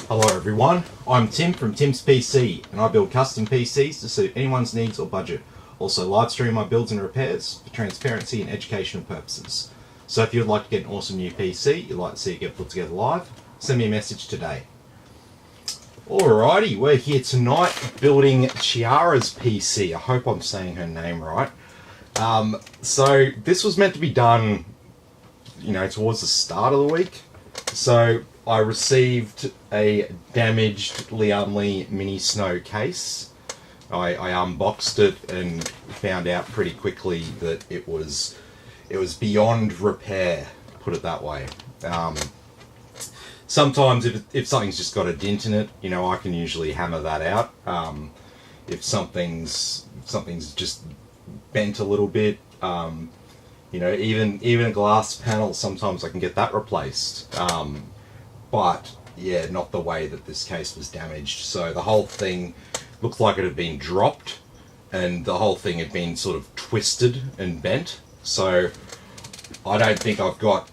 Hello everyone, I'm Tim from Tim's PC and I build custom PCs to suit anyone's needs or budget. Also live stream my builds and repairs for transparency and educational purposes. So if you'd like to get an awesome new PC, you'd like to see it get put together live, send me a message today. Alrighty, we're here tonight building Chiara's PC. I hope I'm saying her name right. So this was meant to be done, towards the start of the week. So I received a damaged Lianli Mini Snow case. I unboxed it and found out pretty quickly that it was beyond repair, put it that way. Sometimes if something's just got a dent in it, I can usually hammer that out. If something's just bent a little bit, even a glass panel, sometimes I can get that replaced. But yeah, not the way that this case was damaged. So the whole thing looked like it had been dropped and the whole thing had been sort of twisted and bent. So I don't think I've got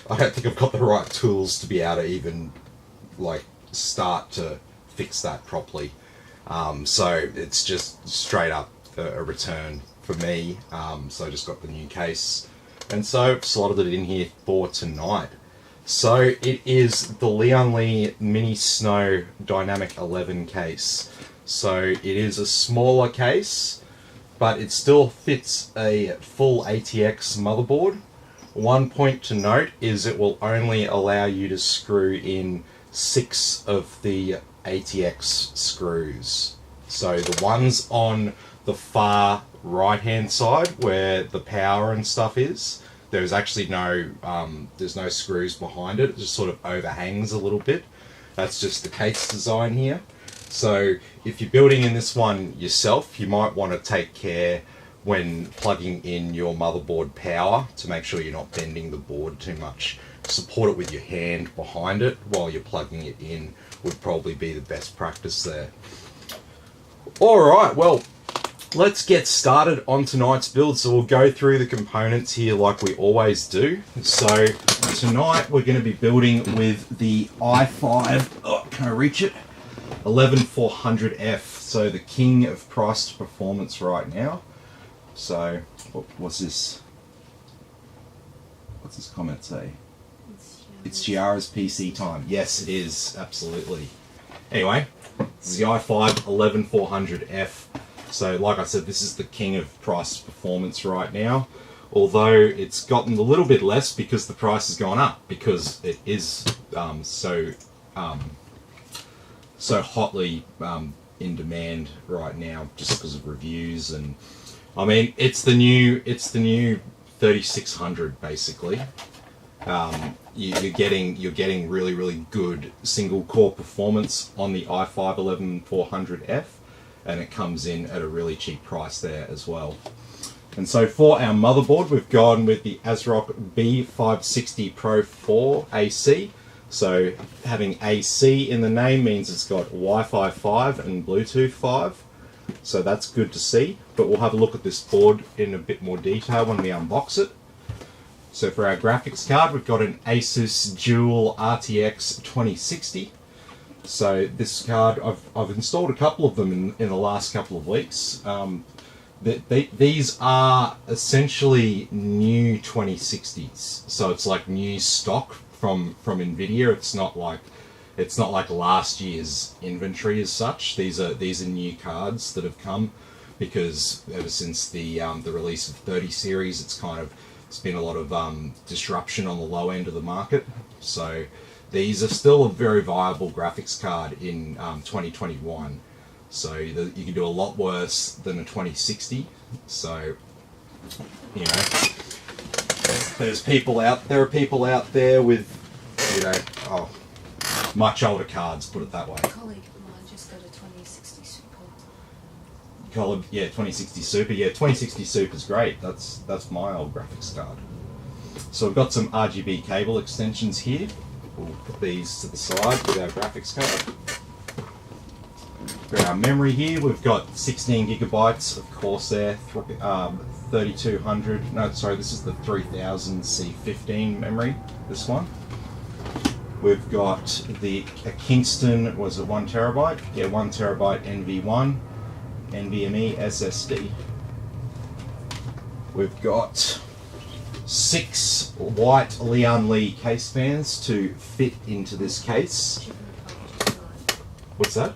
the right tools to be able to even start to fix that properly. So it's just straight up a return for me. So I just got the new case and so slotted it in here for tonight. So it is the Lianli Mini Snow Dynamic 11 case. So it is a smaller case, but it still fits a full ATX motherboard. One point to note is it will only allow you to screw in 6 of the ATX screws. So the ones on the far right hand side where the power and stuff is, there's actually there's no screws behind it. It just sort of overhangs a little bit. That's just the case design here. So if you're building in this one yourself, you might want to take care when plugging in your motherboard power to make sure you're not bending the board too much. Support it with your hand behind it while you're plugging it in would probably be the best practice there. Alright, well, let's get started on tonight's build. So we'll go through the components here like we always do. So tonight we're going to be building with the i5, can I reach it? 11400F, so the king of price to performance right now. So what's this? What's this comment say? It's Chiara's PC time. Yes, it is, absolutely. Anyway, this is the i5 11400F. So like I said, this is the king of price performance right now, although it's gotten a little bit less because the price has gone up, because it is so hotly in demand right now just because of reviews. And I mean, it's the new 3600 basically. You're getting really good single core performance on the i5 11400F. And it comes in at a really cheap price there as well. And so for our motherboard, we've gone with the ASRock B560 Pro 4 AC. So having AC in the name means it's got Wi-Fi 5 and Bluetooth 5. So that's good to see. But we'll have a look at this board in a bit more detail when we unbox it. So for our graphics card, we've got an Asus Dual RTX 2060. So this card, I've installed a couple of them in the last couple of weeks. These are essentially new 2060s, so it's like new stock from Nvidia. It's not like last year's inventory as such. These are new cards that have come because ever since the release of 30 series, it's been a lot of disruption on the low end of the market. So these are still a very viable graphics card in 2021. So you can do a lot worse than a 2060. So, there are people out there with, much older cards, put it that way. A colleague of mine just got a 2060 Super. 2060 Super. Yeah, 2060 Super is great. That's my old graphics card. So we've got some RGB cable extensions here. We'll put these to the side with our graphics card. For our memory here, we've got 16 gigabytes of Corsair 3200. No, sorry, this is the 3000 C15 memory. This one. We've got a Kingston, was it 1 terabyte? Yeah, 1 terabyte NV1, NVMe SSD. We've got 6 white Lian Li case fans to fit into this case. What's that?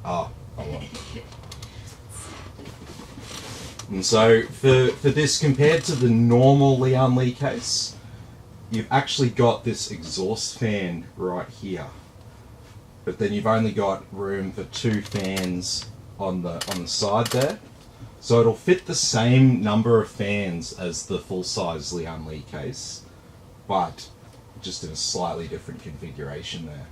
Oh, well. And so for this, compared to the normal Lian Li case, you've actually got this exhaust fan right here, but then you've only got room for 2 fans on the side there. So it'll fit the same number of fans as the full-size Lian Li case, but just in a slightly different configuration there.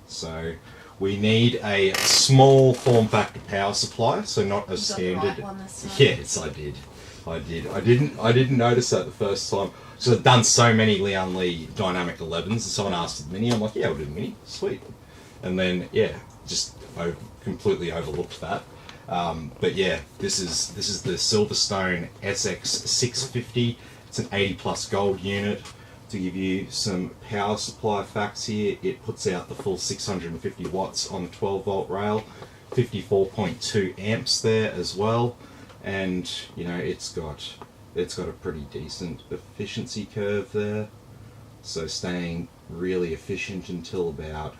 So we need a small form factor power supply, so not a standard. The right one this time. Yes, I did. I didn't notice that the first time. So I've done so many Lian Li Dynamic 11s, and someone asked for the Mini. I'm like, yeah, I'll do the Mini. Sweet. And then I completely overlooked that. But yeah, this is the Silverstone SX650. It's an 80 plus gold unit. To give you some power supply facts here, it puts out the full 650 watts on the 12 volt rail, 54.2 amps there as well, and you know it's got a pretty decent efficiency curve there, so staying really efficient until about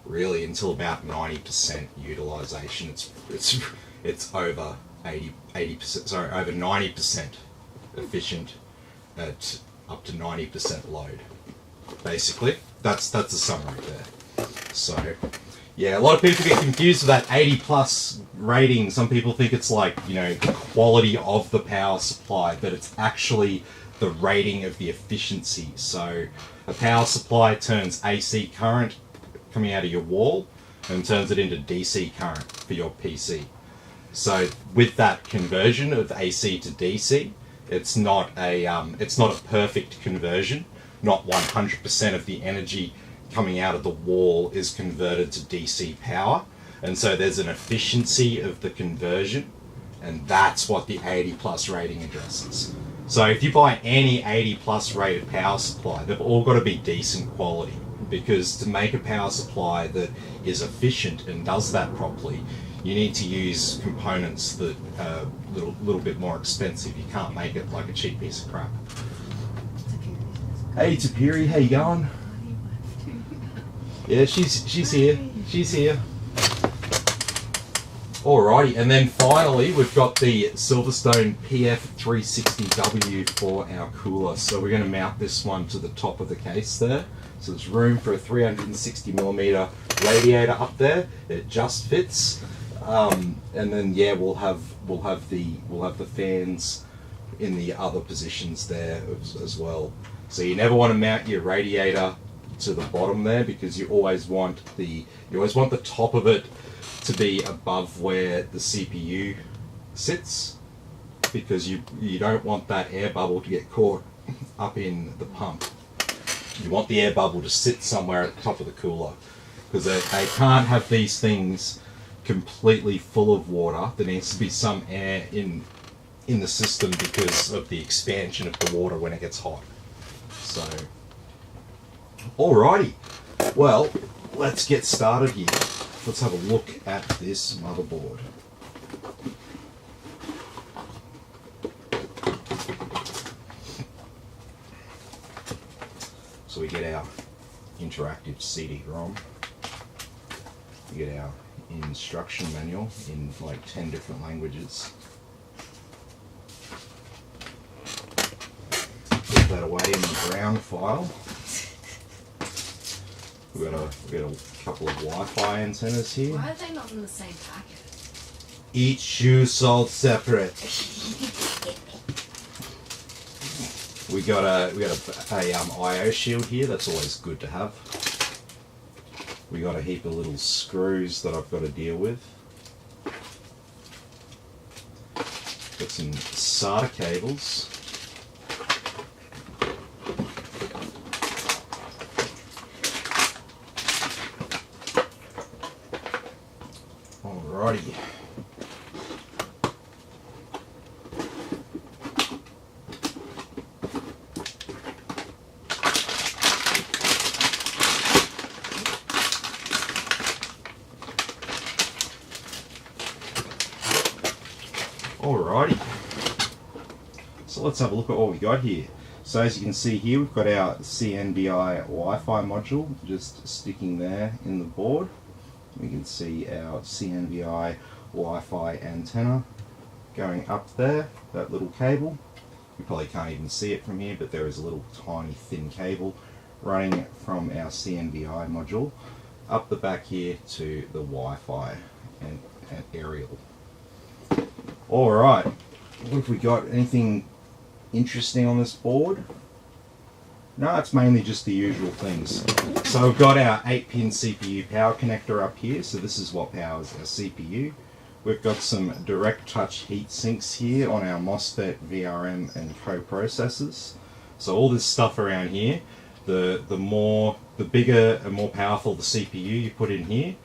90% utilization. It's over 80%, sorry, over 90% efficient at up to 90% load. Basically, that's the summary there. So yeah, a lot of people get confused with that 80 plus rating. Some people think it's like, you know, the quality of the power supply, but it's actually the rating of the efficiency. So a power supply turns AC current coming out of your wall and turns it into DC current for your PC. So with that conversion of AC to DC, it's not a perfect conversion. Not 100% of the energy coming out of the wall is converted to DC power, and so there's an efficiency of the conversion, and that's what the 80 plus rating addresses. So if you buy any 80 plus rated power supply, they've all got to be decent quality, because to make a power supply that is efficient and does that properly, you need to use components that are a little bit more expensive. You can't make it like a cheap piece of crap. Hey Tapiri, how you going? Yeah, she's here. She's here. Alrighty, and then finally we've got the Silverstone PF360W for our cooler. So we're going to mount this one to the top of the case there. So there's room for a 360mm radiator up there. It just fits. And then yeah, we'll have the fans in the other positions there as well. So you never want to mount your radiator to the bottom there, because you always want the top of it to be above where the CPU sits, because you don't want that air bubble to get caught up in the pump. You want the air bubble to sit somewhere at the top of the cooler, because they can't have these things completely full of water. There needs to be some air in the system because of the expansion of the water when it gets hot. So, alrighty, well, let's get started here. Let's have a look at this motherboard. So we get our interactive CD-ROM, we get our instruction manual in like 10 different languages. Put that away in the brown file. We've got a couple of Wi-Fi antennas here. Why are they not in the same packet? Each shoe sold separate. We got a I/O shield here. That's always good to have. We got a heap of little screws that I've got to deal with. Got some SATA cables. Alrighty. Alrighty. So let's have a look at what we got here. So as you can see here, we've got our CNBI Wi-Fi module just sticking there in the board. We can see our CNBI Wi-Fi antenna going up there, that little cable. You probably can't even see it from here, but there is a little tiny thin cable running from our CNBI module up the back here to the Wi-Fi and aerial. Alright, what have we got? Anything interesting on this board? No, it's mainly just the usual things. So we've got our 8-pin CPU power connector up here, so this is what powers our CPU. We've got some direct touch heat sinks here on our MOSFET, VRM and coprocessors. So all this stuff around here, the bigger and more powerful the CPU you put in here,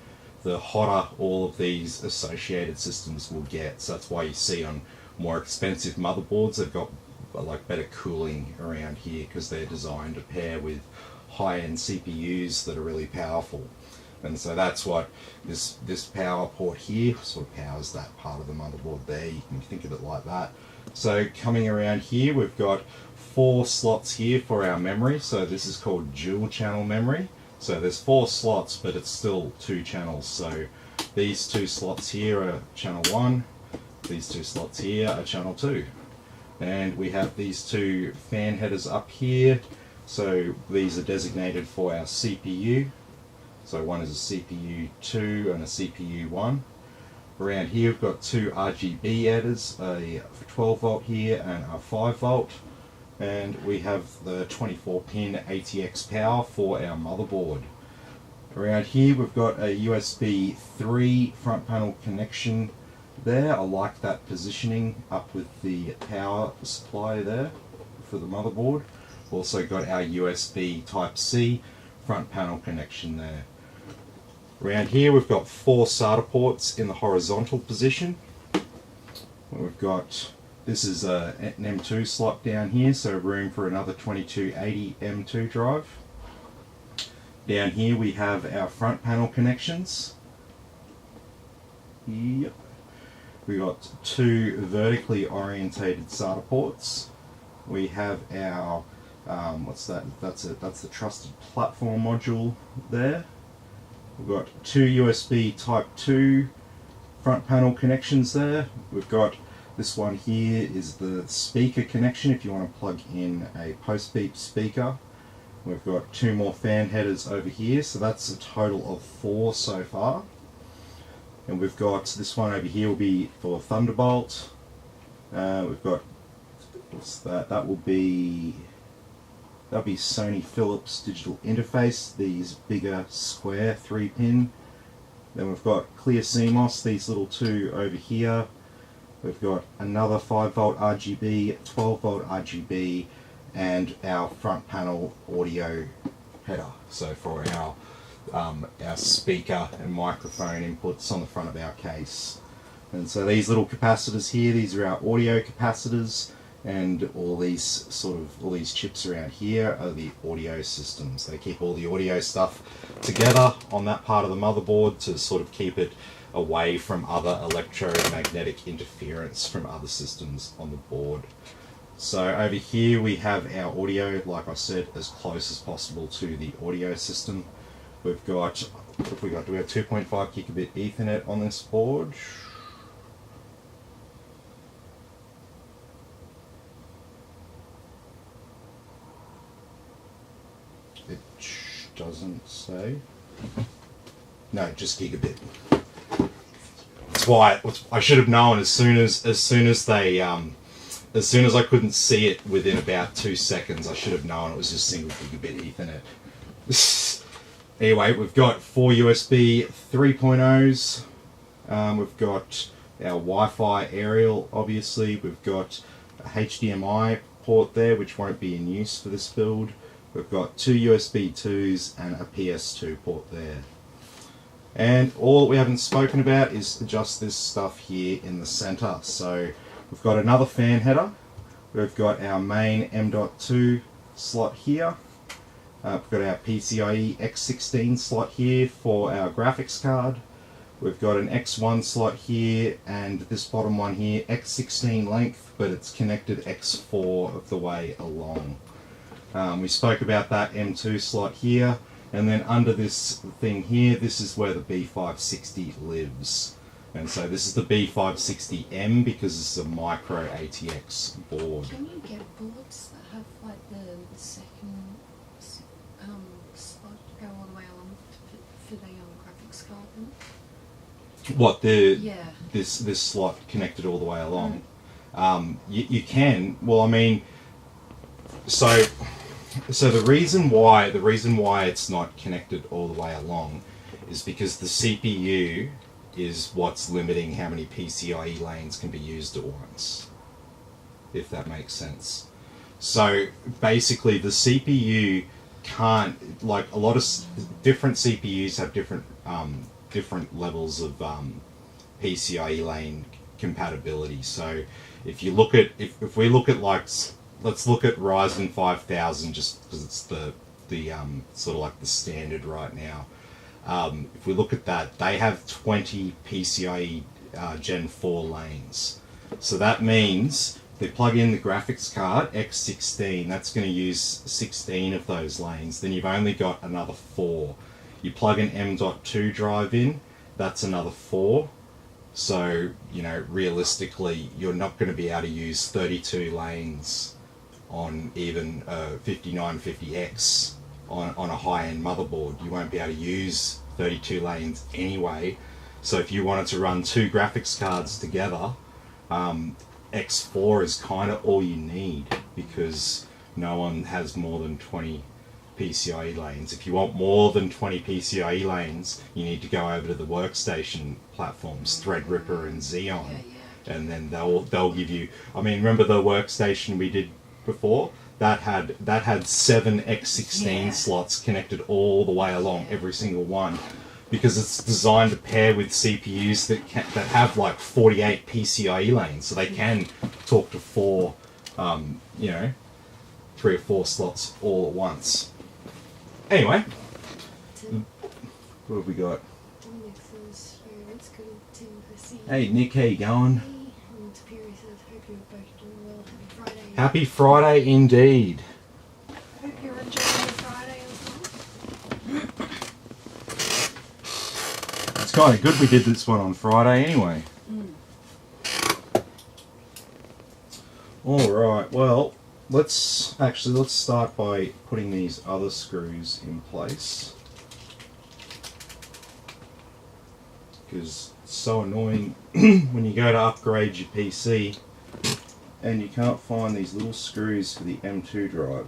the hotter all of these associated systems will get. So that's why you see on more expensive motherboards they've got like better cooling around here, because they're designed to pair with high-end CPUs that are really powerful. And so that's what this power port here sort of powers that part of the motherboard there. You can think of it like that. So coming around here, we've got 4 slots here for our memory. So this is called dual channel memory. So there's 4 slots, but it's still 2 channels. So these 2 slots here are channel 1. These 2 slots here are channel 2. And we have these 2 fan headers up here. So these are designated for our CPU. So one is a CPU 2 and a CPU 1. Around here we've got 2 RGB headers, a 12 volt here and a 5 volt. And we have the 24-pin ATX power for our motherboard. Around here we've got a USB 3 front panel connection there. I like that positioning up with the power supply there for the motherboard. Also got our USB Type-C front panel connection there. Around here we've got 4 SATA ports in the horizontal position. We've got, this is an M2 slot down here, so room for another 2280 M2 drive. Down here we have our front panel connections. Yep. We got 2 vertically orientated SATA ports. We have our what's that? That's the trusted platform module there. We've got 2 USB Type 2 front panel connections there. We've got this one here is the speaker connection if you want to plug in a post beep speaker. We've got 2 more fan headers over here, so that's a total of 4 so far. And we've got this one over here will be for Thunderbolt. We've got, what's that? That'll be Sony Philips digital interface, these bigger square 3-pin. Then we've got clear CMOS, these little 2 over here. We've got another 5 volt RGB, 12 volt RGB, and our front panel audio header. So for our speaker and microphone inputs on the front of our case. And so these little capacitors here, these are our audio capacitors. And all these chips around here are the audio systems. They keep all the audio stuff together on that part of the motherboard to sort of keep it away from other electromagnetic interference from other systems on the board. So over here we have our audio, like I said, as close as possible to the audio system. We've got, what have we got? Do we have 2.5 gigabit Ethernet on this board? It doesn't say. No, just gigabit. That's why I should have known as soon as I couldn't see it within about 2 seconds. I should have known it was just single gigabit Ethernet. Anyway, we've got 4 USB 3.0s. We've got our Wi-Fi aerial, obviously. We've got a HDMI port there, which won't be in use for this build. We've got 2 USB 2s and a PS2 port there. And all that we haven't spoken about is just this stuff here in the center. So we've got another fan header. We've got our main M.2 slot here. We've got our PCIe X16 slot here for our graphics card. We've got an X1 slot here and this bottom one here, X16 length, but it's connected X4 of the way along. We spoke about that M2 slot here, and then under this thing here, this is where the B560 lives. And so this is the B560M because this is a micro ATX board. Can you get boards that have like the second slot go all the way along for the graphics card? Then? What, Yeah. this slot connected all the way along? You can. Well, I mean, so the reason why it's not connected all the way along is because the CPU is what's limiting how many PCIe lanes can be used at once, if that makes sense. So basically the CPU can't, like a lot of different CPUs have different levels of PCIe lane compatibility. So if you look at, if we look at like, let's look at Ryzen 5000 just because it's the sort of like the standard right now. If we look at that, they have 20 PCIe Gen 4 lanes. So that means they plug in the graphics card, X16, that's going to use 16 of those lanes. Then you've only got another 4. You plug an M.2 drive in, that's another 4. So, you know, realistically, you're not going to be able to use 32 lanes on even a 5950X. On a high-end motherboard. You won't be able to use 32 lanes anyway. So if you wanted to run 2 graphics cards together, X4 is kind of all you need because no one has more than 20 PCIe lanes. If you want more than 20 PCIe lanes, you need to go over to the workstation platforms, Threadripper and Xeon, and then they'll give you. I mean, remember the workstation we did before? That had 7 X16 slots connected all the way along, every single one, because it's designed to pair with CPUs that have like 48 PCIe lanes, so they can talk to 4, 3 or 4 slots all at once. Anyway, what have we got? Hey Nick, how you going? Happy Friday indeed. Hope you're enjoying your Friday as well. It's kind of good we did this one on Friday anyway. Alright, well, let's start by putting these other screws in place. Because it's so annoying when you go to upgrade your PC and you can't find these little screws for the M2 drive.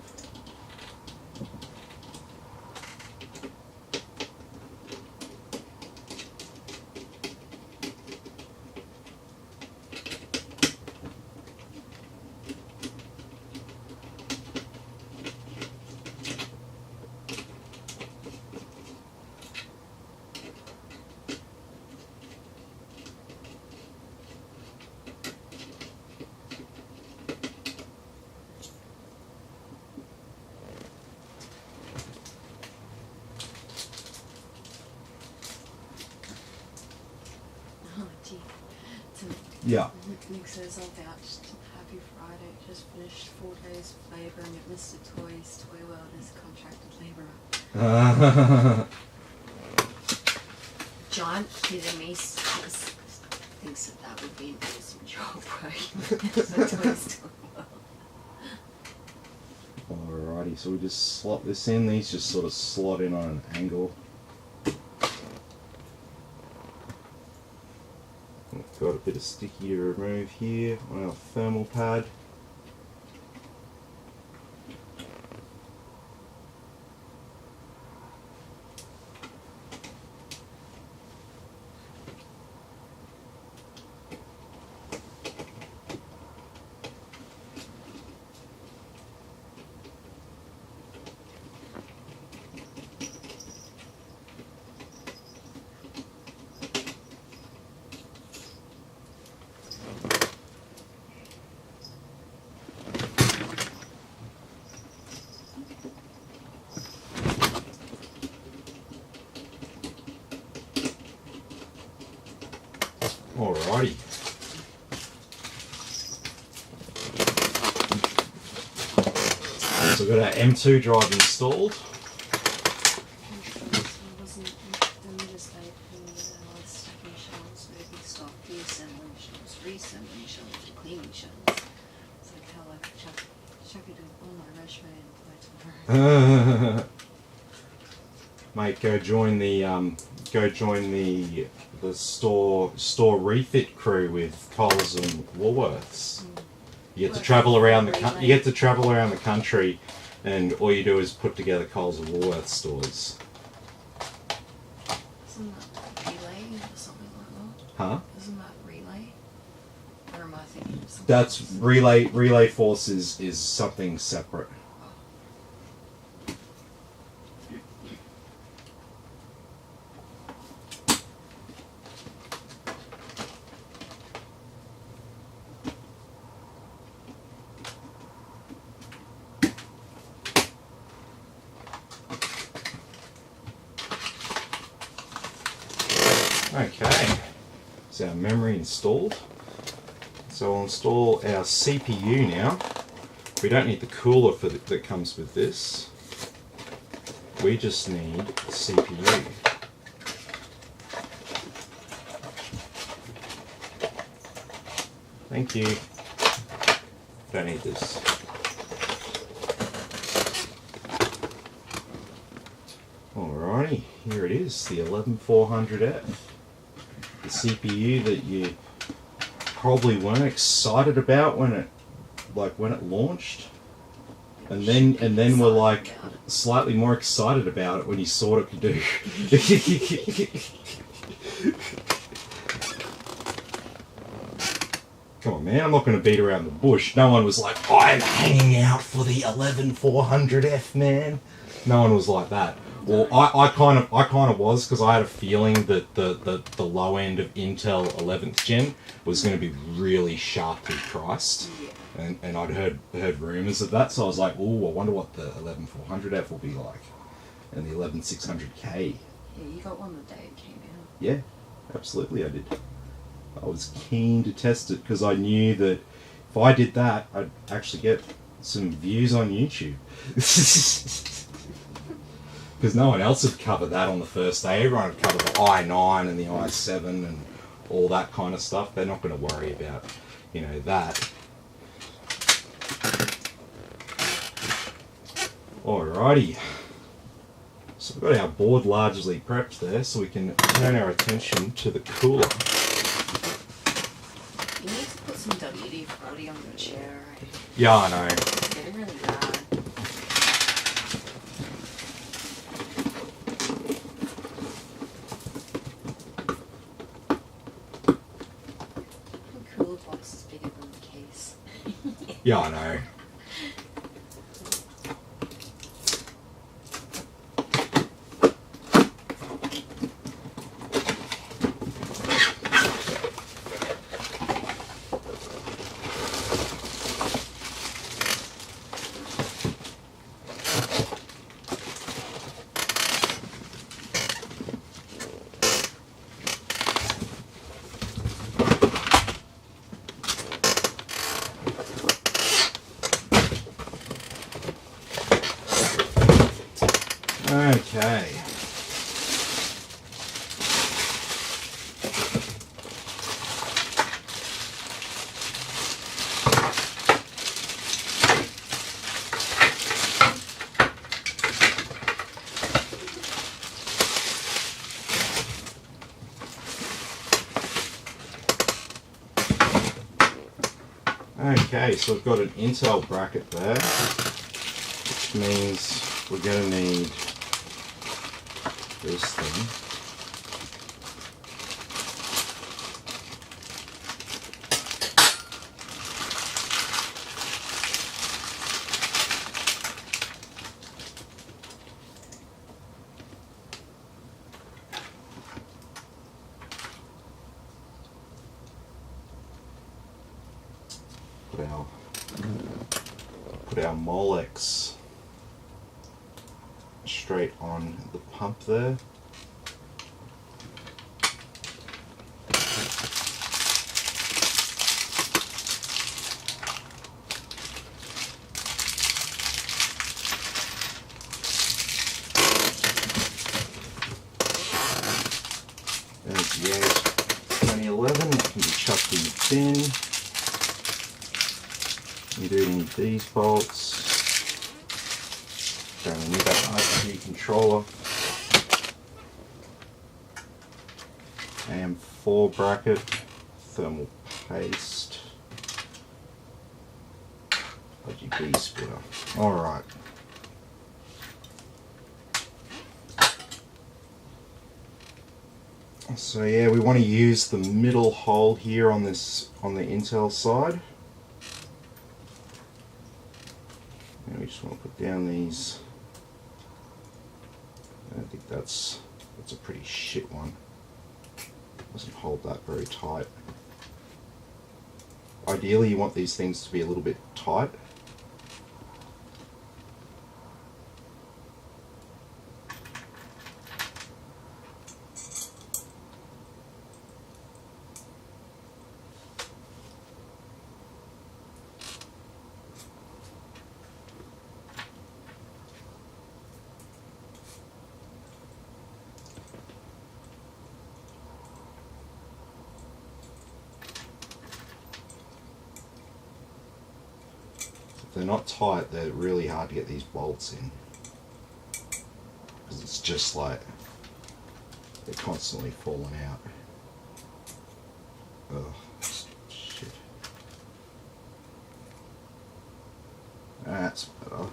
Yeah. Nick says, I'll vouch. Happy Friday. Just finished 4 days of labouring at Mr. Toy's Toy World as contracted labourer. John, kidding me, thinks that would be an awesome job working at Toy's Toy World. Alrighty, so we just slot this in. These just sort of slot in on an angle. Got a bit of sticky to remove here on our thermal pad. So we've got our M2 drive installed. Reassembling shelves, cleaning shelves. It's like how I chuck it in all my resume and apply tomorrow. Mate, go join the store refit crew with Coles and Woolworths. You get to travel around the country, and all you do is put together Coles and Woolworths stores. Isn't that Relay or something like that? Huh? Isn't that Relay? Or am I thinking of something That's else? Relay Force is something separate. Okay, so our memory installed. So I'll install our CPU now. We don't need the cooler that comes with this. We just need the CPU. Thank you. Don't need this. Alrighty, here it is, the 11400F. The CPU that you probably weren't excited about when it launched, and then were like slightly more excited about it when you saw what it could do. Come on, man, I'm not going to beat around the bush. No one was like, I'm hanging out for the 11400F, man. No one was like that. Well, I kind of was, because I had a feeling that the low end of Intel 11th gen was going to be really sharply priced, and I'd heard rumors of that, so I was like, oh, I wonder what the 11400F will be like, and the 11600K. Yeah, you got one the day it came out. Yeah, absolutely, I did. I was keen to test it because I knew that if I did that, I'd actually get some views on YouTube. Because no one else had covered that on the first day. Everyone had covered the i9 and the i7 and all that kind of stuff. They're not going to worry about, that. Alrighty. So we've got our board largely prepped there, so we can turn our attention to the cooler. You need to put some WD-40 on your chair. Yeah, I know. It's getting really bad. Yeah, I know. Okay. Okay, so we've got an Intel bracket there, which means we're going to need this thing. Put our Molex straight on the pump there. You do need these bolts. Don't need that RGB controller. AM4 bracket, thermal paste, RGB splitter. Alright. So yeah, we want to use the middle hole here on this, on the Intel side. And we just want to put down these. I think that's a pretty shit one. Doesn't hold that very tight. Ideally, you want these things to be a little bit tight. If they're not tight, they're really hard to get these bolts in. Because it's just like they're constantly falling out. Ugh, shit. That's better.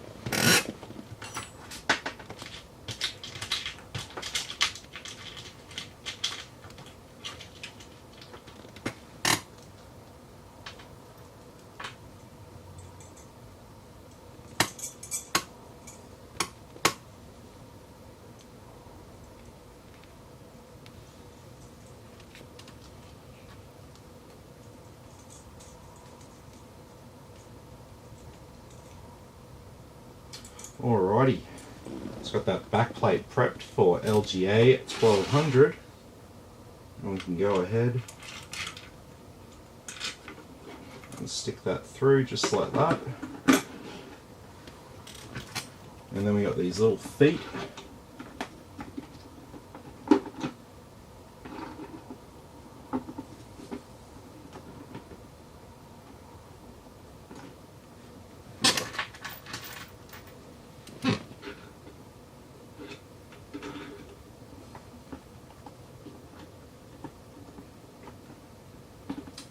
Alrighty, it's got that backplate prepped for LGA 1200, and we can go ahead and stick that through just like that. And then we got these little feet.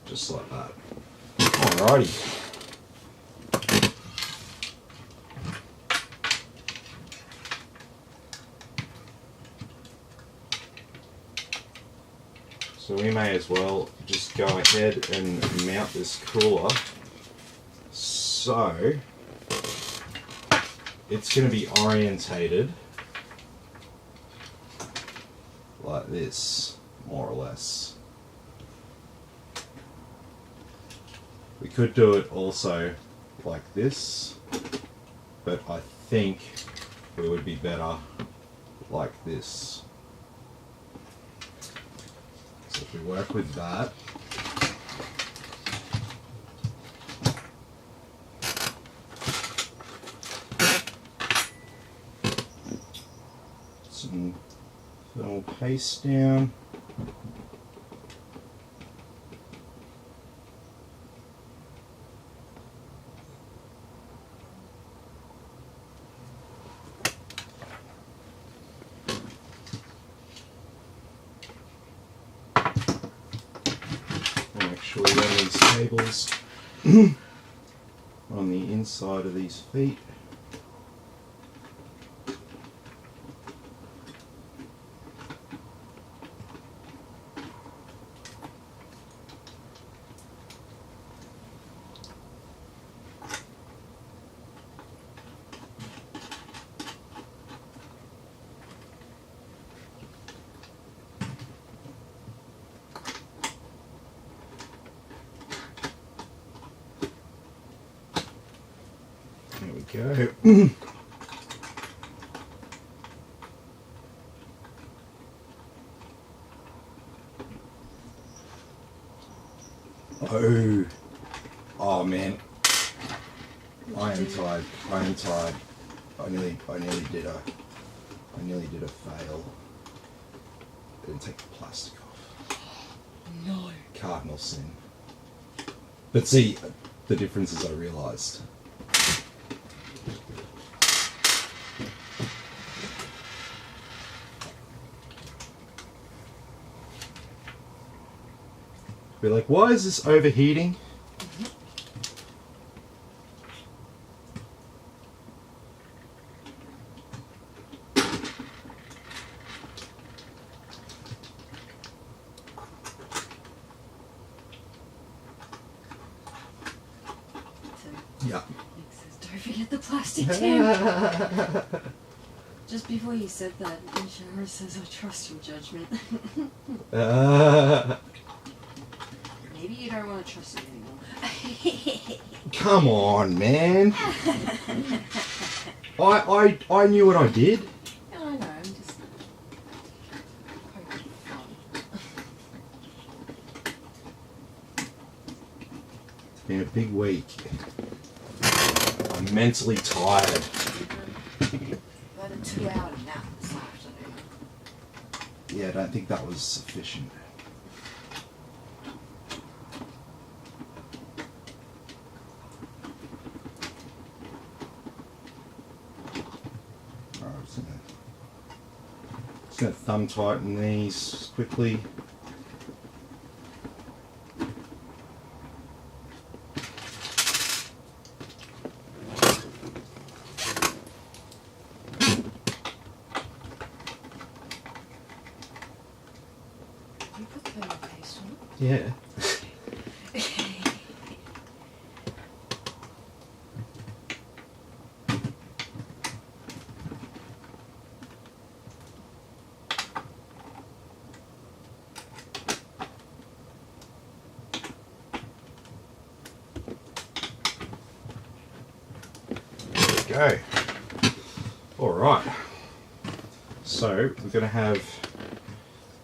Just like that. Alrighty. So we may as well just go ahead and mount this cooler. So it's going to be orientated like this, more or less. We could do it also like this, but I think it would be better like this. So if we work with that, some thermal paste down. Make sure we run these cables on the inside of these feet. There we go. Oh man, I am tired. I am tired. I nearly did a fail. I didn't take the plastic off. No. Cardinal sin. But see, the differences I realised. Be like, why is this overheating? Yeah. Don't forget the plastic tip. Just before you said that, Sharon says, I trust your judgment. Maybe you don't want to trust it anymore. Come on, man. I knew what I did. Yeah, I know, I'm just poking fun. It's been a big week. I'm mentally tired. I had a 2-hour nap this afternoon. Yeah, I don't think that was sufficient. Alright, I'm just gonna thumb tighten these quickly. You put thermal paste on it? Yeah. Go. All right. So we're going to have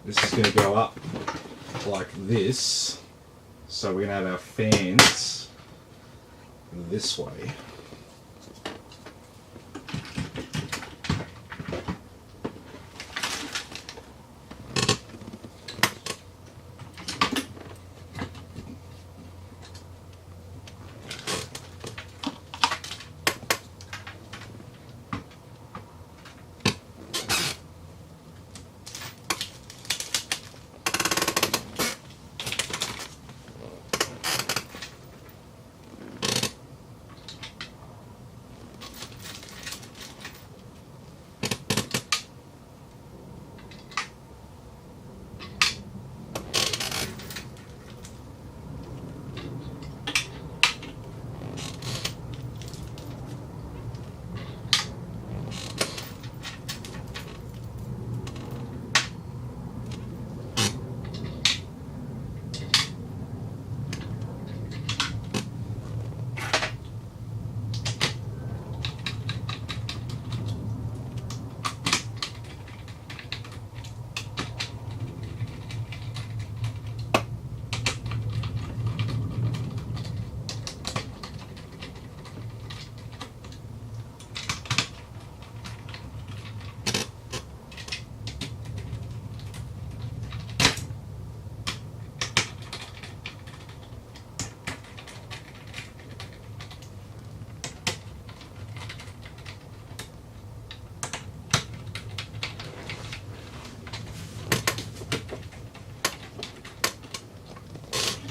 this is going to go up like this. So we're going to have our fans this way.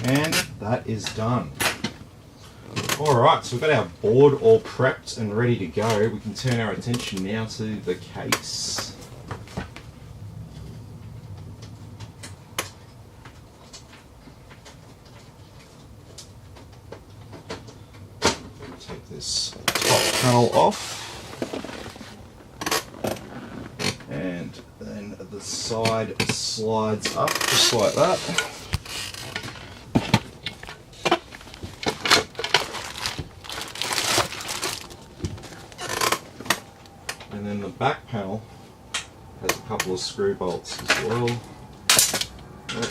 And that is done. Alright, so we've got our board all prepped and ready to go. We can turn our attention now to the case. Take this top panel off. And then the side slides up just like that. And then the back panel has a couple of screw bolts as well. Yep.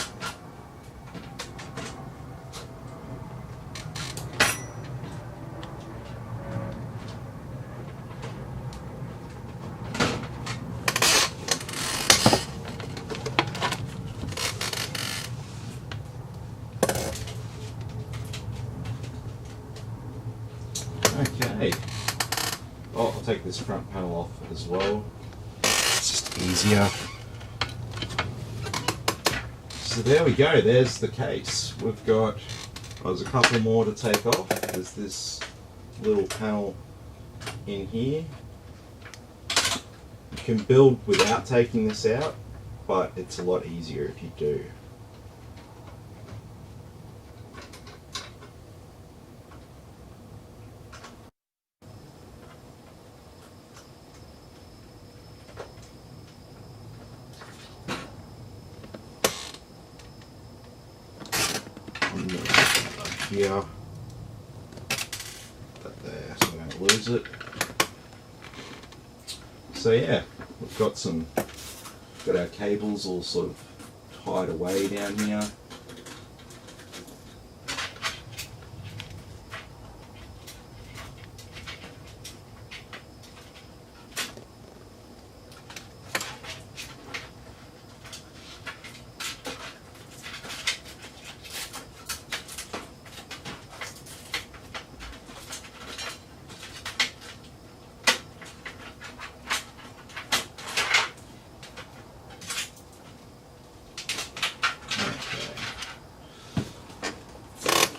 Okay. Oh, I'll take this front panel off as well. It's just easier. So there we go, there's the case. We've got, there's a couple more to take off. There's this little panel in here. You can build without taking this out, but it's a lot easier if you do. Here, that there, so I don't lose it. So yeah, we've got our cables all sort of tied away down here.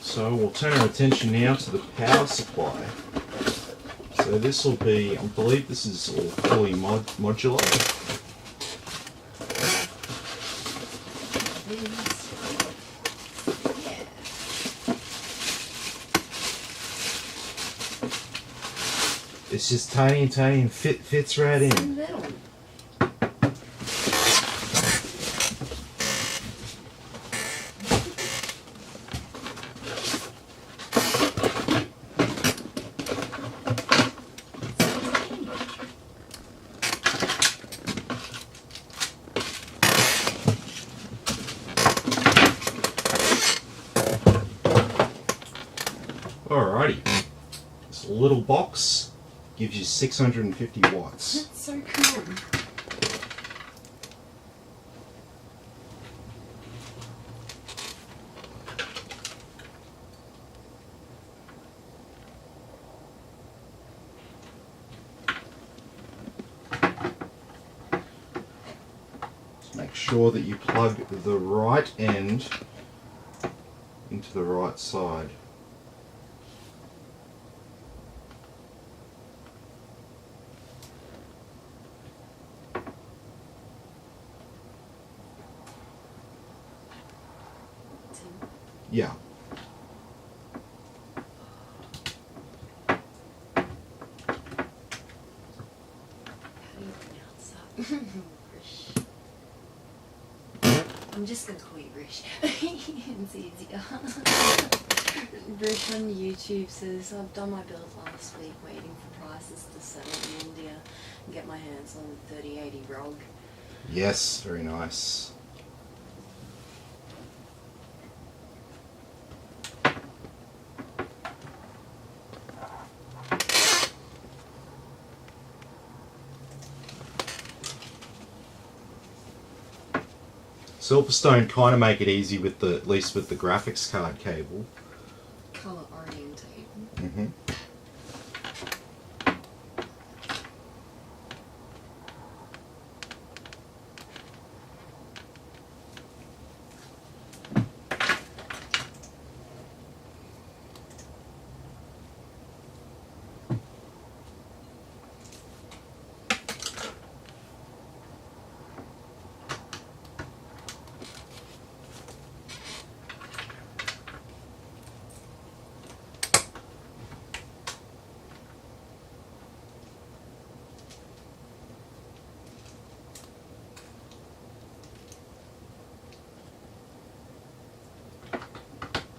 So we'll turn our attention now to the power supply. So this will be, I believe this is all fully modular. It's just tiny and fits right in. Alrighty, this little box gives you 650 watts. That's so cool. Make sure that you plug the right end into the right side. Yeah. How do you pronounce that? I'm just going to call you Rish. It's easier. Rish on YouTube says, I've done my build last week waiting for prices to settle in India and get my hands on the 3080 ROG. Yes, very nice. Silverstone kind of make it easy with the, at least with the graphics card cable. Color orientated. Mm-hmm.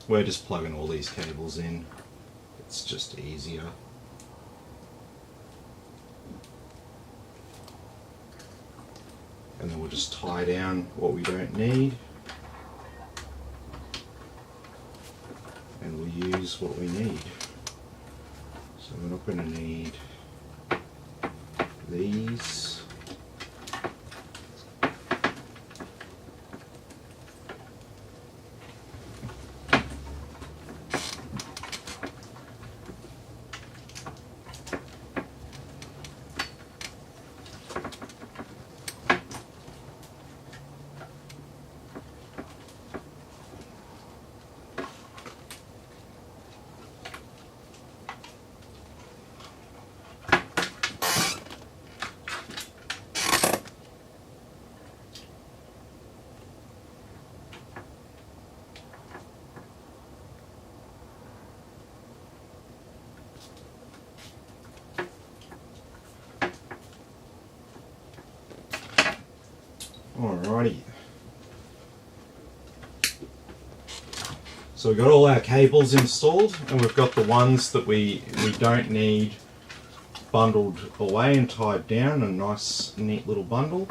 We're just plugging all these cables in. It's just easier. And then we'll just tie down what we don't need. And we'll use what we need. So we're not going to need these. Alrighty. So we've got all our cables installed, and we've got the ones that we don't need bundled away and tied down, a nice neat little bundle.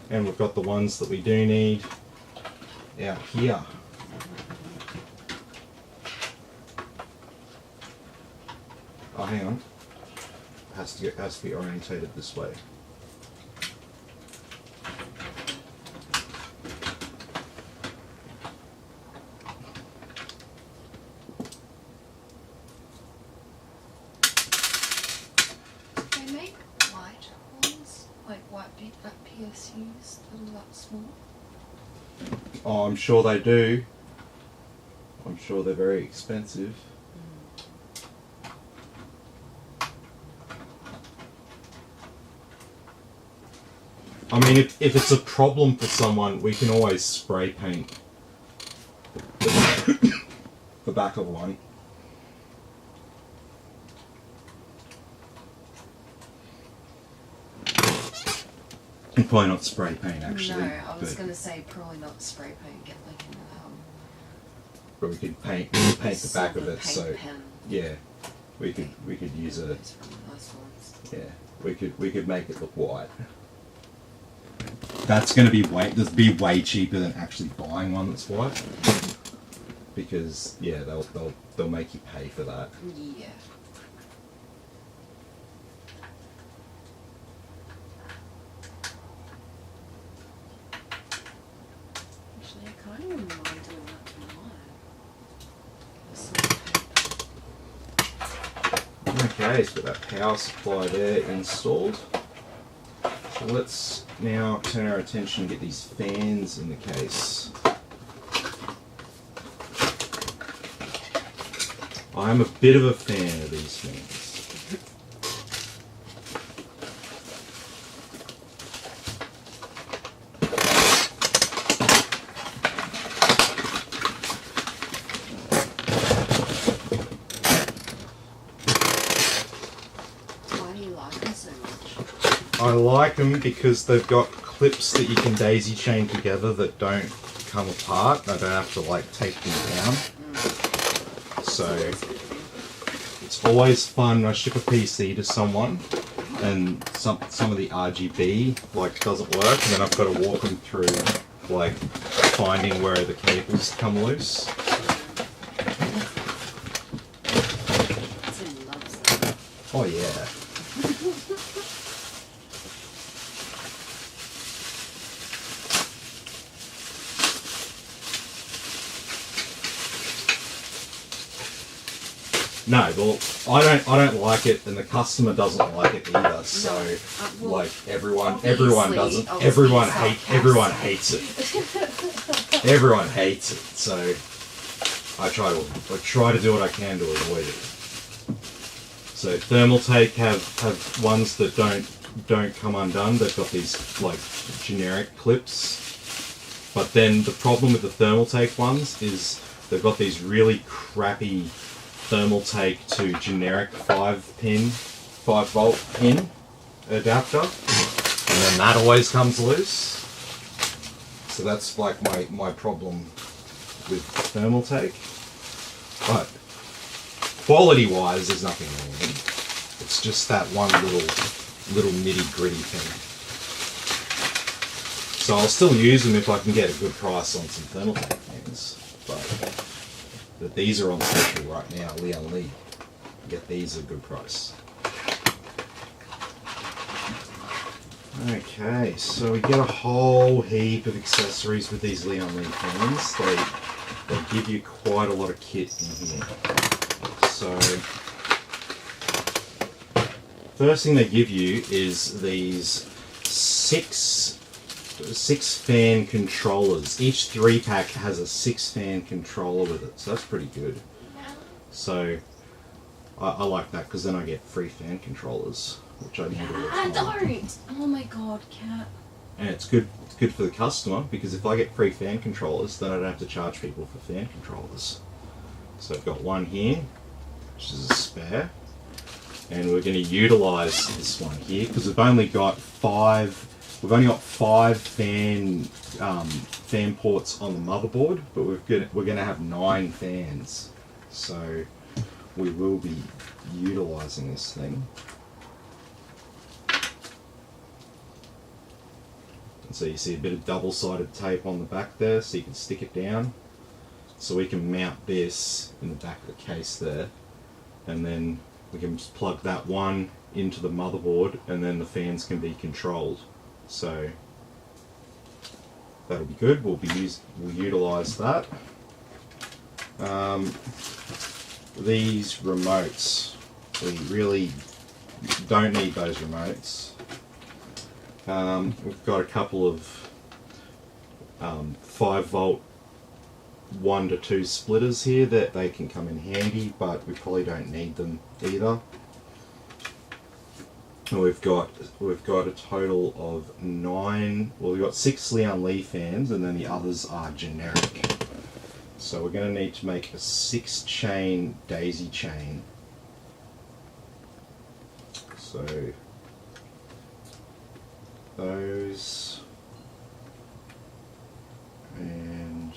And we've got the ones that we do need out here. Oh, hang on. Has to be orientated this way. They make white ones, like PSUs that are that small. Oh, I'm sure they do. I'm sure they're very expensive. I mean, if it's a problem for someone, we can always spray paint the back of one. And probably not spray paint, actually. No, I was going to say probably not spray paint. Get like an but we could paint the back of it. paint So pen. yeah, we could use a Those really nice ones. yeah we could make it look white. That's going to be way cheaper than actually buying one that's white, because yeah, they'll make you pay for that. Yeah. Actually, I kind of wouldn't mind doing that tonight. Okay, so we've got that power supply there installed. So let's now turn our attention and get these fans in the case. I'm a bit of a fan of these fans. Why do you like them so much? I like them because they've got clips that you can daisy chain together that don't come apart. I don't have to like take them down. So it's always fun when I ship a PC to someone and some of the RGB like doesn't work, and then I've got to walk them through like finding where the cables come loose. Tim loves them. Oh yeah. No, well, I don't like it, and the customer doesn't like it either. So, well, like everyone obviously doesn't. sarcastic. Everyone hates it. Everyone hates it. So, I try to do what I can to avoid it. So, Thermaltake have ones that don't come undone. They've got these like generic clips. But then the problem with the Thermaltake ones is they've got these really crappy Thermaltake to generic 5 volt pin adapter, and then that always comes loose. So that's like my problem with Thermaltake. But quality wise, there's nothing wrong with them. It's just that one little nitty gritty thing. So I'll still use them if I can get a good price on some Thermaltake things, but these are on special right now, Leon Lee. Get these at a good price. Okay, so we get a whole heap of accessories with these Leon Lee fans. They give you quite a lot of kit in here. So, first thing they give you is these six fan controllers. Each 3-pack has a 6-fan controller with it, so that's pretty good. So I like that because then I get free fan controllers, which I need all the time. Don't! Oh my god, cat. And it's good for the customer, because if I get free fan controllers, then I don't have to charge people for fan controllers. So I've got one here, which is a spare, and we're going to utilise this one here because we've only got 5 we've only got 5 fan ports on the motherboard, but we're going to have 9 fans, so we will be utilising this thing. And so you see a bit of double-sided tape on the back there, so you can stick it down. So we can mount this in the back of the case there, and then we can just plug that one into the motherboard, and then the fans can be controlled. So that'll be good. We'll utilise that. These remotes, we really don't need those remotes. We've got a couple of 5-volt 1 to 2 splitters here that they can come in handy, but we probably don't need them either. We've got a total of 9. Well, we've got 6 Leon Lee fans, and then the others are generic. So we're going to need to make a 6-chain daisy chain. So those, and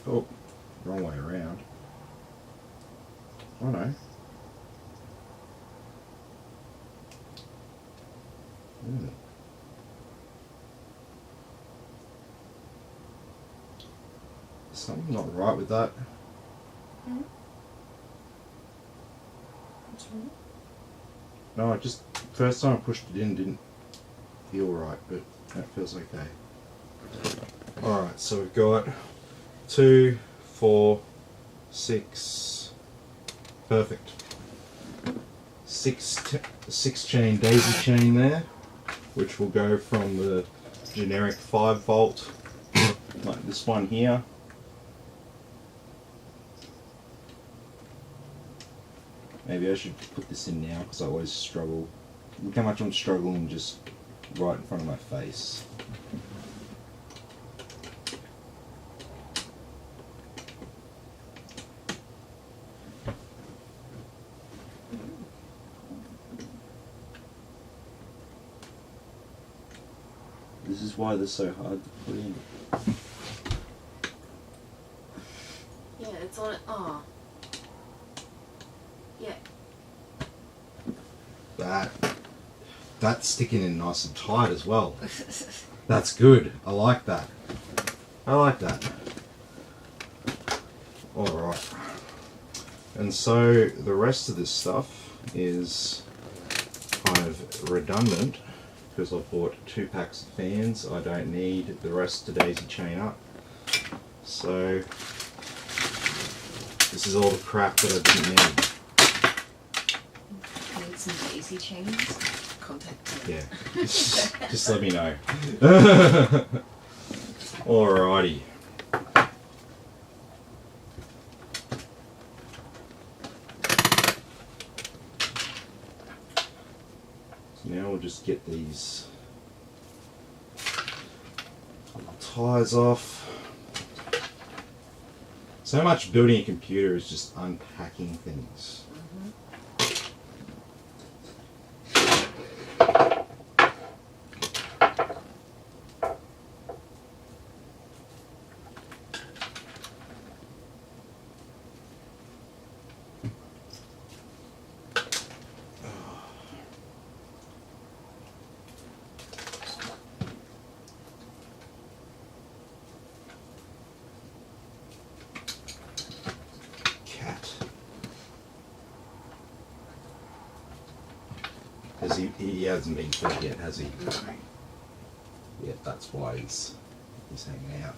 oh, wrong way around. Oh no. Something not right with that. What's wrong? No, I just, first time I pushed it in didn't feel right, but that feels okay. Alright, so we've got 2, 4, 6, perfect. 6-chain daisy chain there, which will go from the generic 5-volt, like this one here. Maybe I should put this in now because I always struggle. Look how much I'm struggling just right in front of my face. This is why they're so hard to put in. Yeah, it's on it. Oh. Yeah. That's sticking in nice and tight as well. That's good. I like that. I like that. Alright. And so the rest of this stuff is kind of redundant because I've bought 2 packs of fans. I don't need the rest to daisy chain up. So this is all the crap that I didn't need. Need some daisy chains? Contact me. Yeah, just let me know. Alrighty. So now we'll just get these ties off. So much building a computer is just unpacking things. He hasn't been fed yet, has he? No. Yeah, that's why he's hanging out.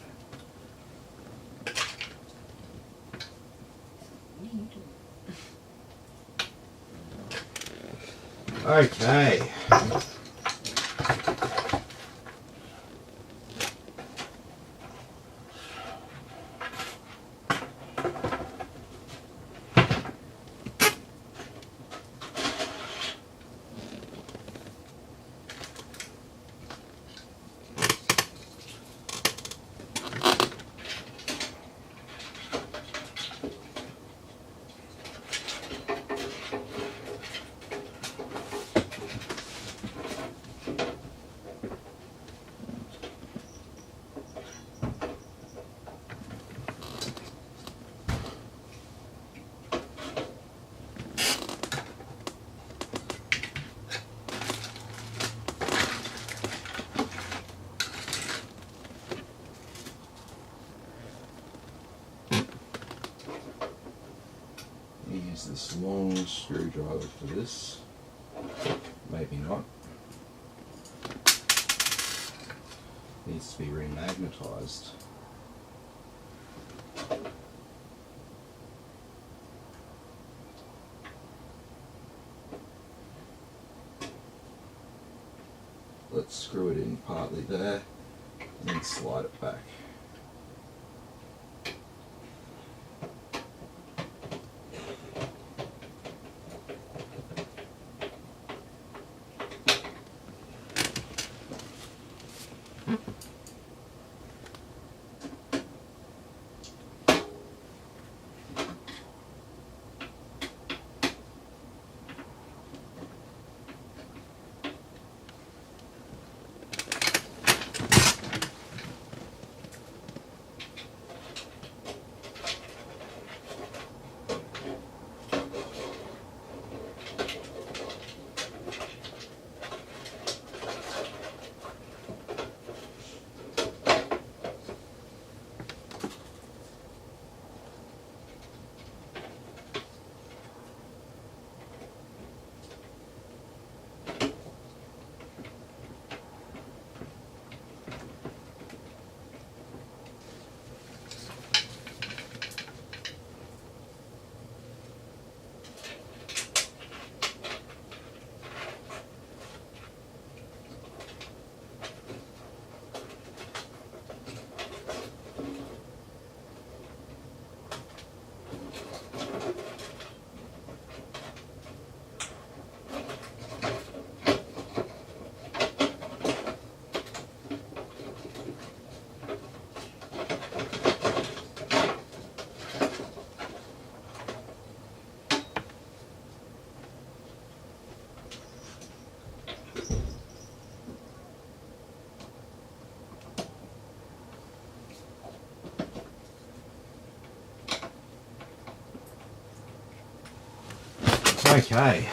What are you doing? Okay. use this long screwdriver for this. Maybe not. Needs to be remagnetized. Let's screw it in partly there and then slide it back. Okay.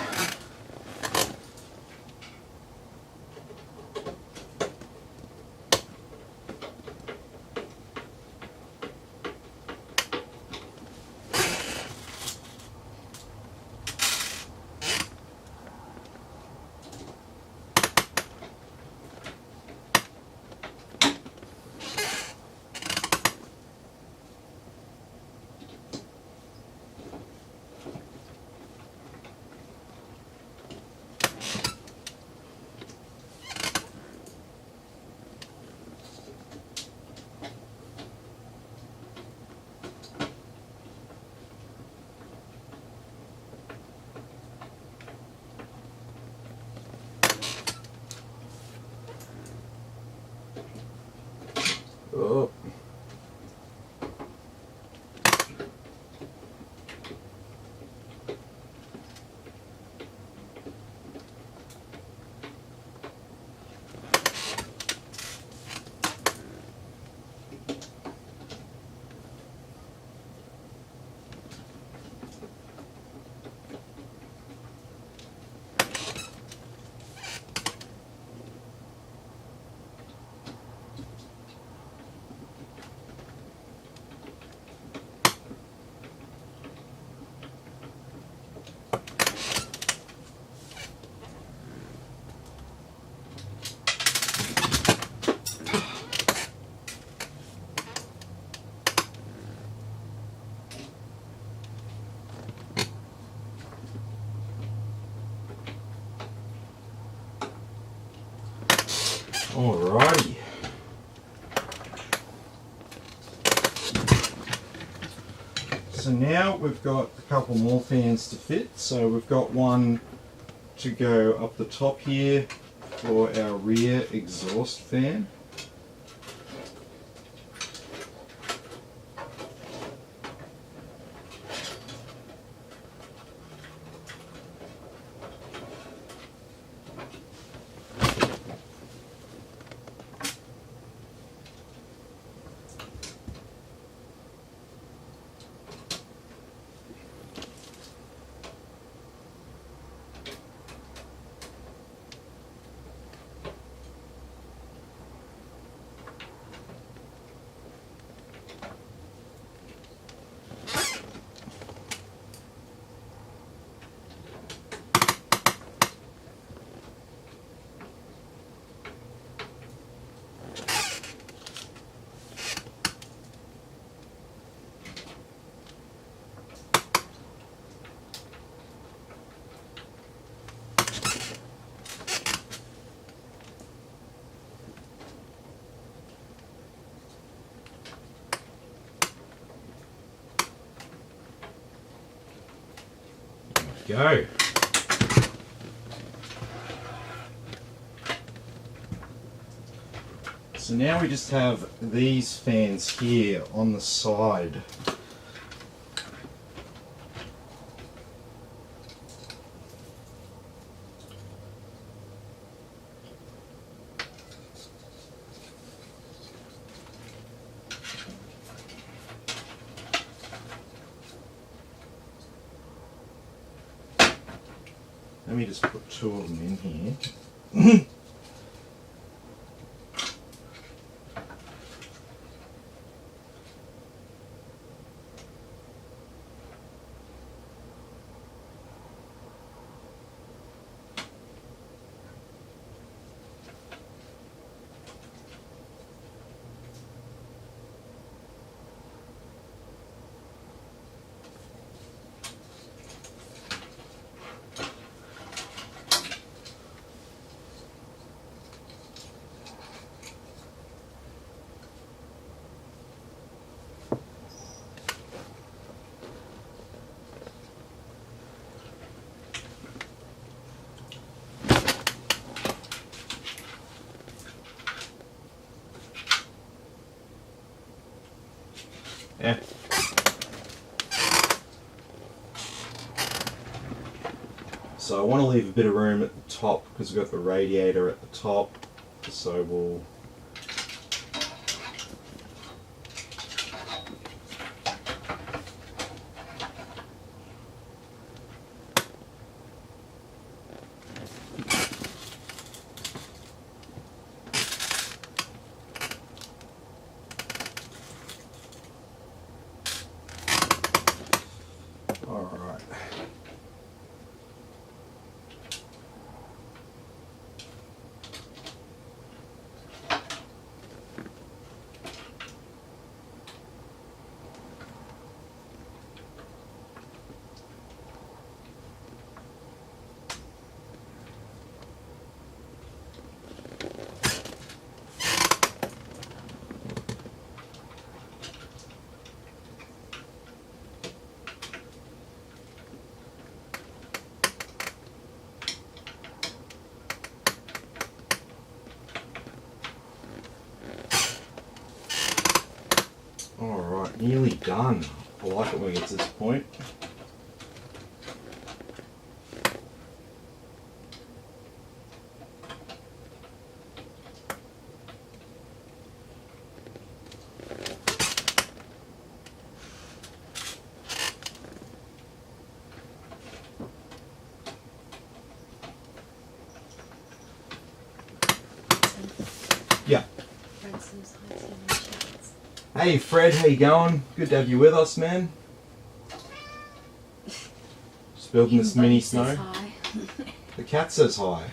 Oh. Alrighty. So now we've got a couple more fans to fit. So we've got one to go up the top here for our rear exhaust fan. go. So now we just have these fans here on the side. Let me just put 2 of them in here. Yeah. So I want to leave a bit of room at the top because we've got the radiator at the top. So we'll Alright, nearly done. I like it when it gets to this point. Yeah. Hey Fred, how you going? Good to have you with us, man. Just building this mini snow. The cat says hi.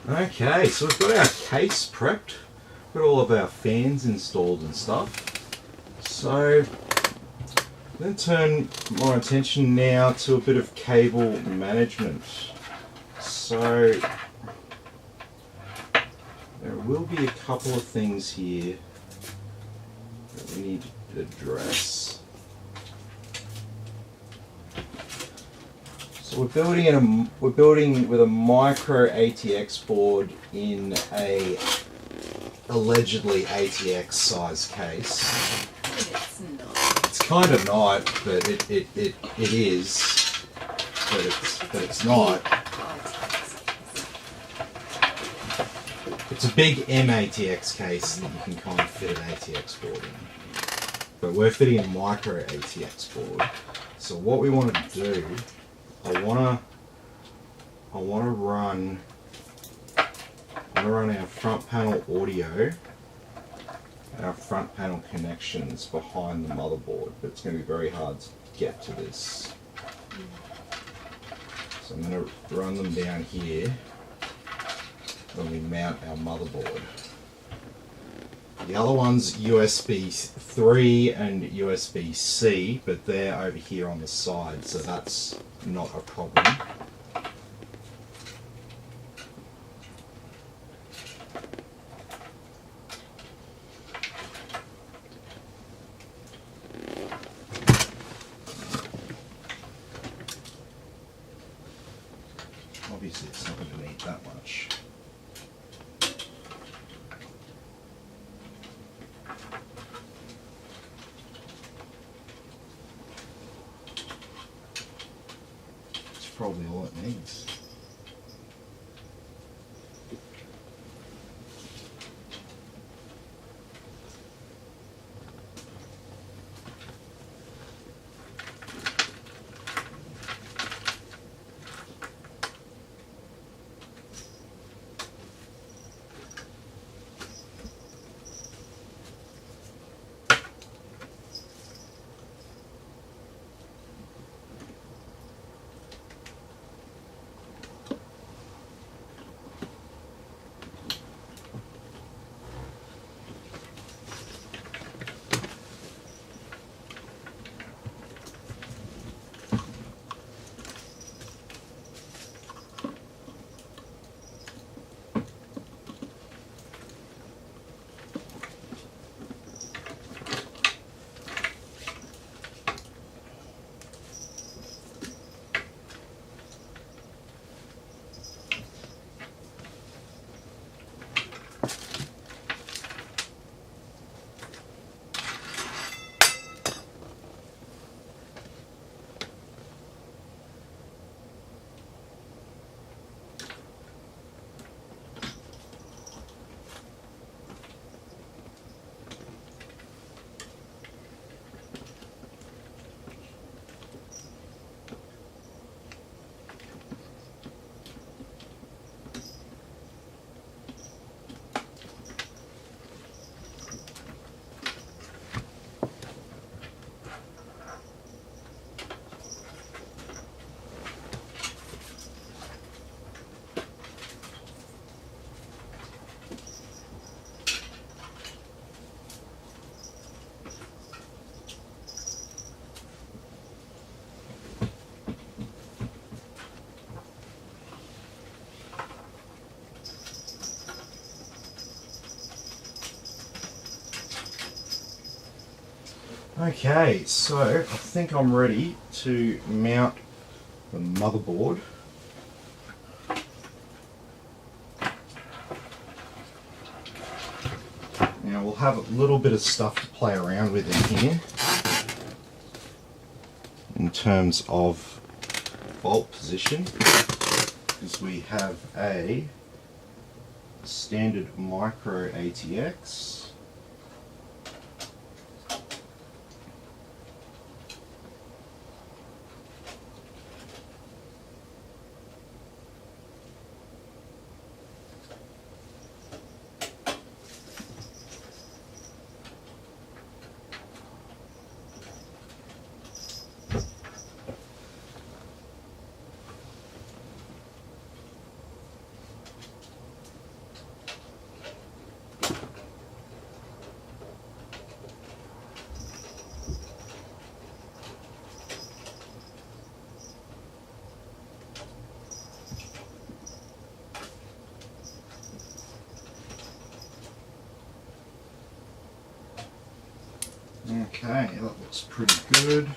Okay, so we've got our case prepped, got all of our fans installed and stuff. So I'm going to turn my attention now to a bit of cable management. So there will be a couple of things here that we need to address. So we're building with a micro ATX board in a allegedly ATX size case. It's not. It's kind of not, but it is. But it's not. It's a big MATX case that you can kind of fit an ATX board in. But we're fitting a micro ATX board. So what we want to do, I want to run our front panel audio, our front panel connections behind the motherboard, but it's going to be very hard to get to this. So I'm going to run them down here when we mount our motherboard. The other one's USB 3 and USB-C, but they're over here on the side, so that's not a problem. Obviously it's not going to need that much. It's probably all it needs. Okay, so I think I'm ready to mount the motherboard. Now we'll have a little bit of stuff to play around with in here in terms of bolt position, because we have a standard micro ATX. Okay, that looks pretty good.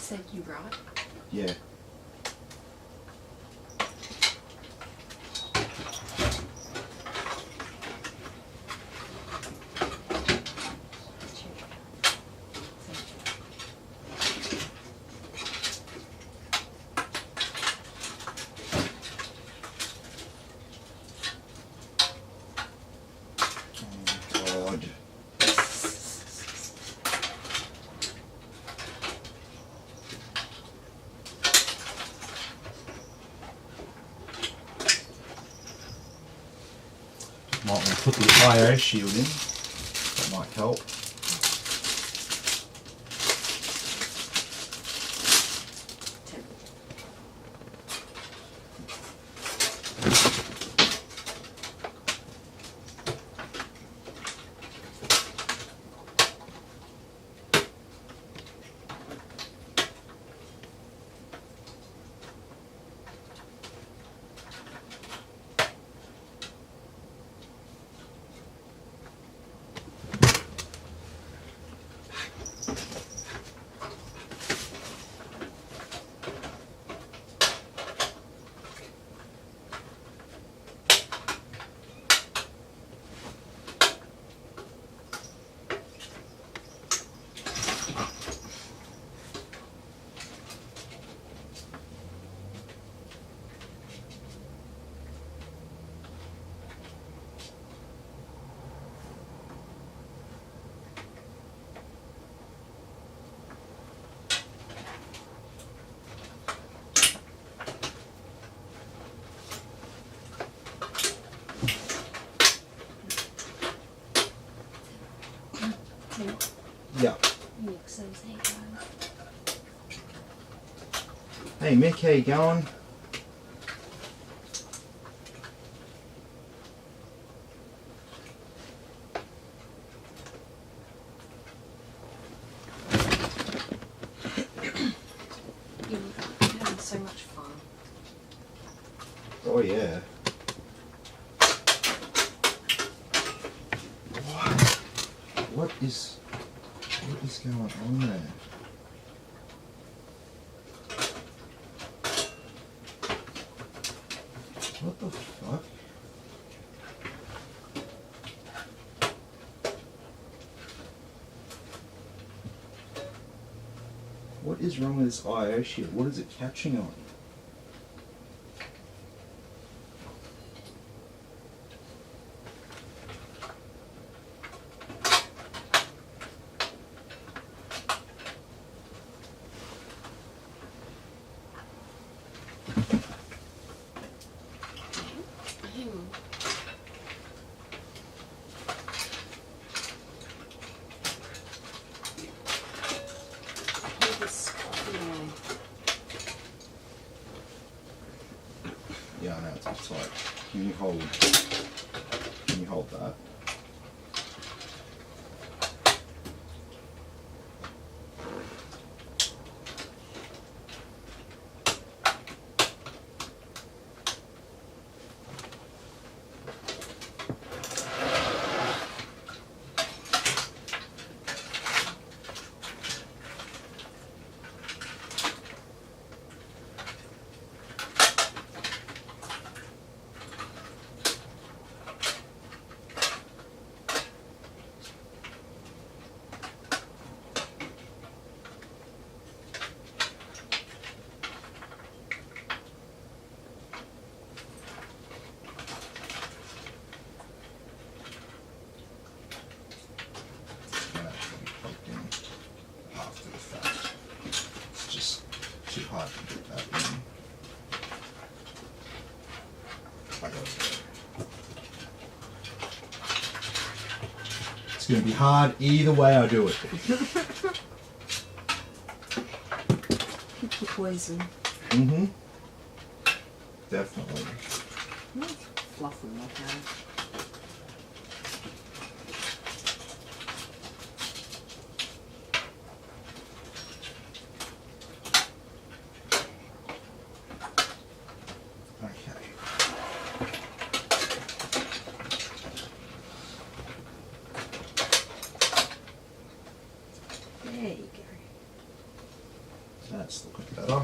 said you brought? Yeah. Might want to put the IO shield in. That might help. Yeah. Mix those eight guys. Hey Mick, how you going? You're having so much fun. Oh yeah. What is going on there? What the fuck? What is wrong with this IO shield? What is it catching on? Hang on. Hold this away. Yeah, I know it's tight. Can you hold that? Too hard to get that in. I got it. It's going to be hard either way I do it. Pick your poison. Mm-hmm. Definitely. Fluffing like that. There you go. That's looking better.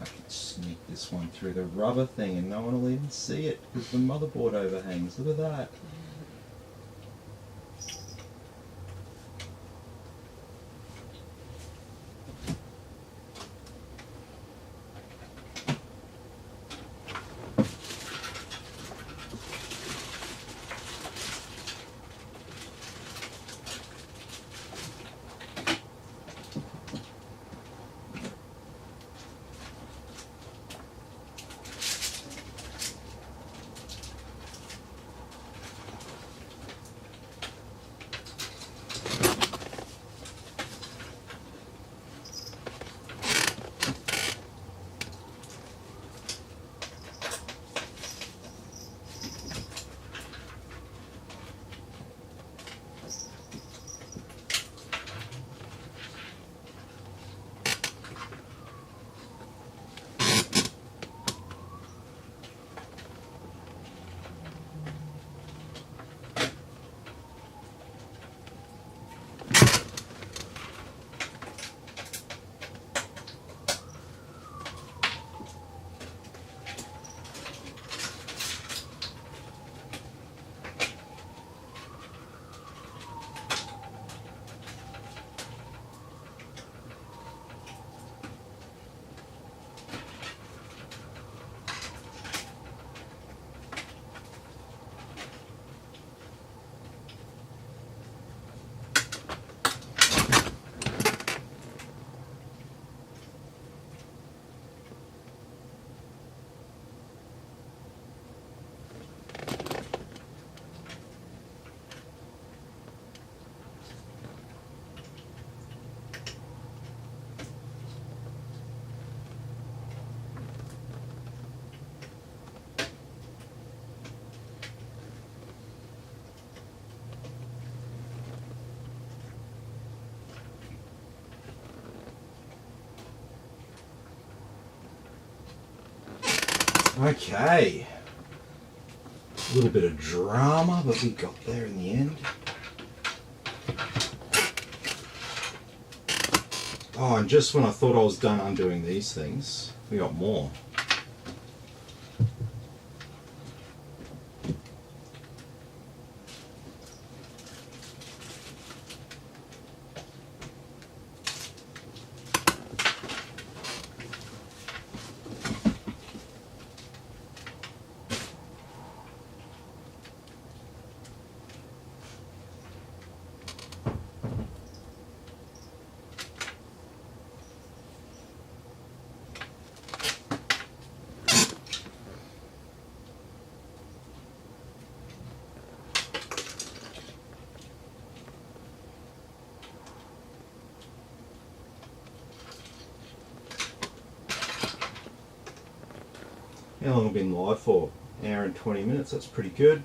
I can sneak this one through the rubber thing and no one will even see it because the motherboard overhangs. Look at that. Okay. A little bit of drama, but we got there in the end. Oh, and just when I thought I was done undoing these things, we got more. How long have we been live for? An hour and 20 minutes, that's pretty good.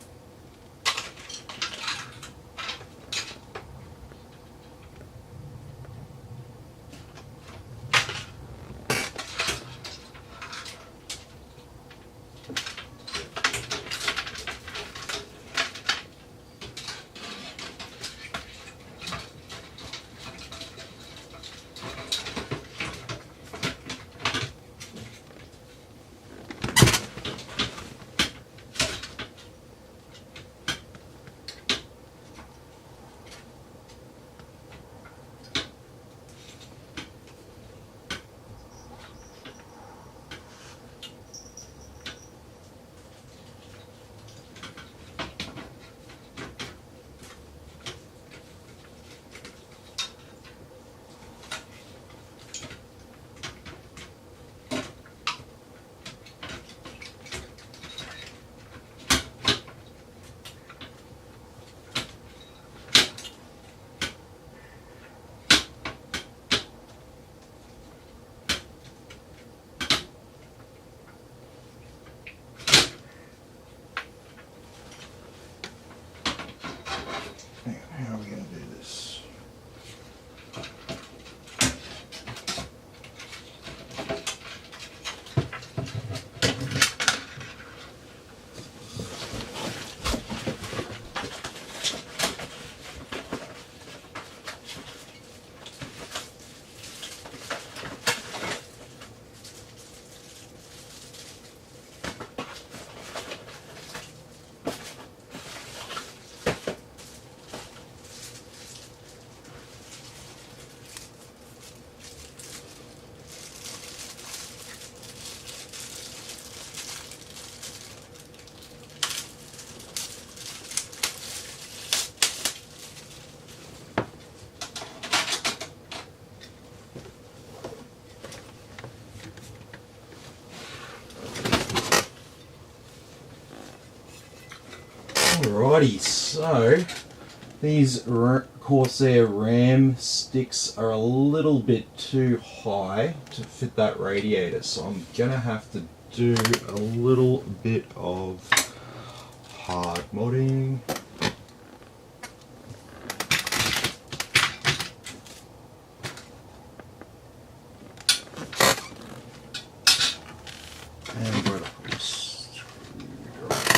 Alrighty, so these Corsair RAM sticks are a little bit too high to fit that radiator, so I'm gonna have to do a little bit of hard modding. And we're gonna screwdriver.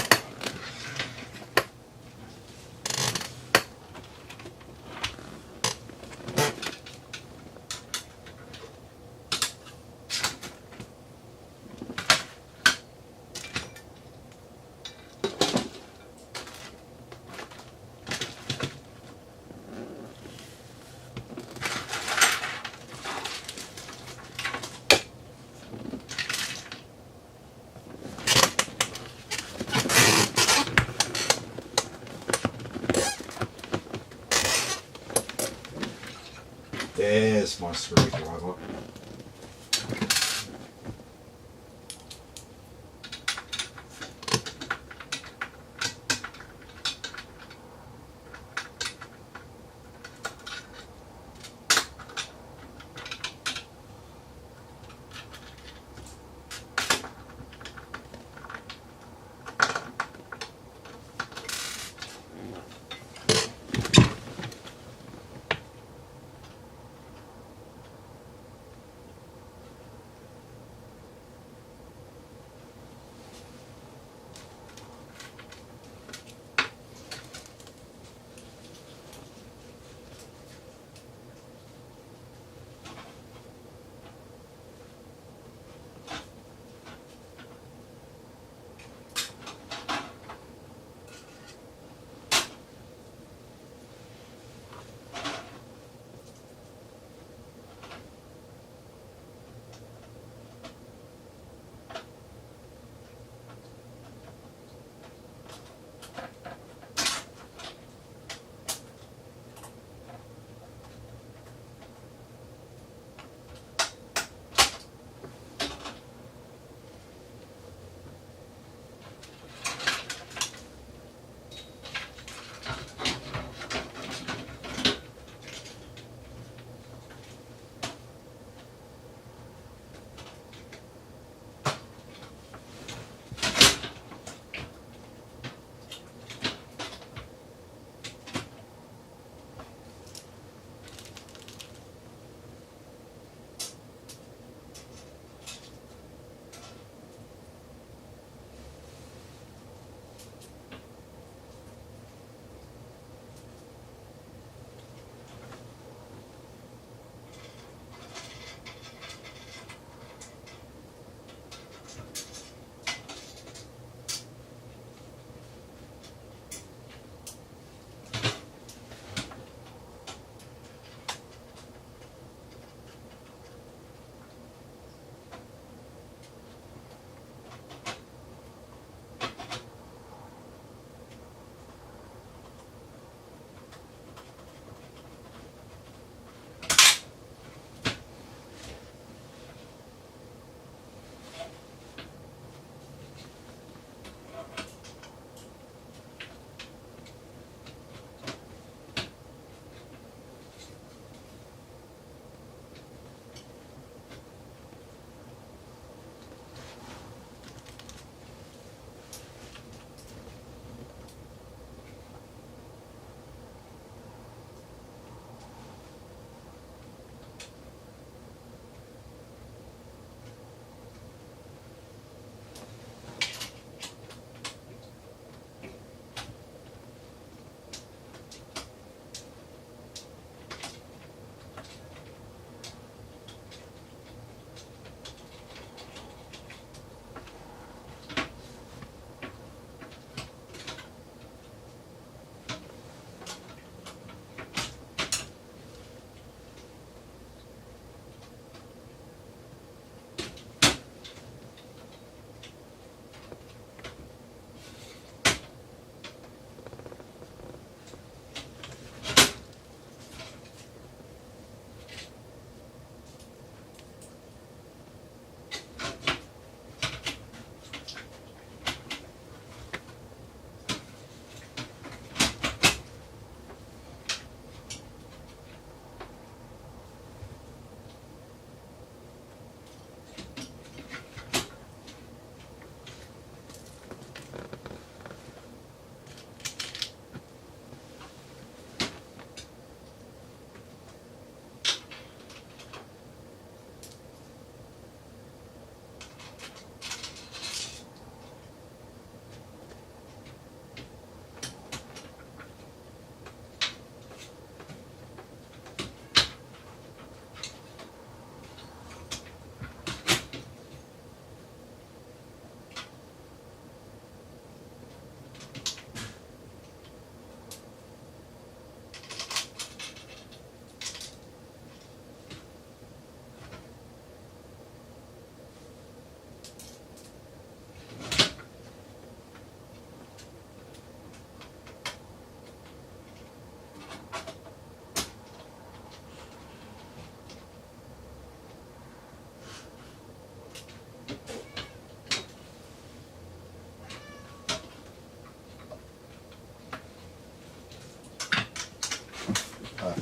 There's my screwdriver.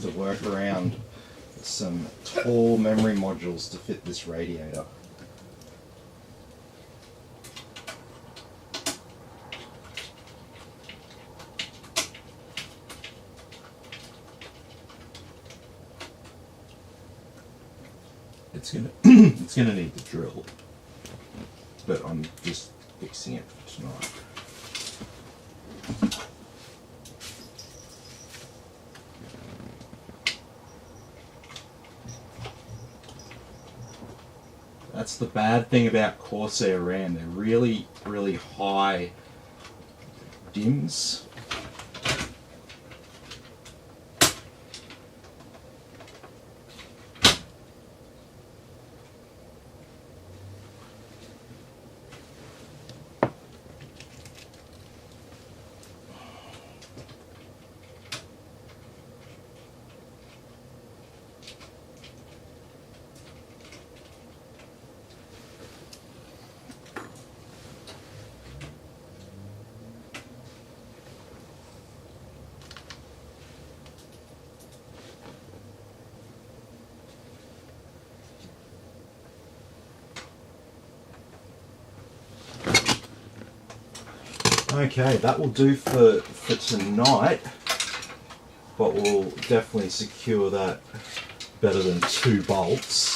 to work around some tall memory modules to fit this radiator. It's gonna it's gonna need the drill, but I'm just fixing it for tonight. That's the bad thing about Corsair RAM. They're really, really high DIMMs. Okay, that will do for tonight, but we'll definitely secure that better than 2 bolts.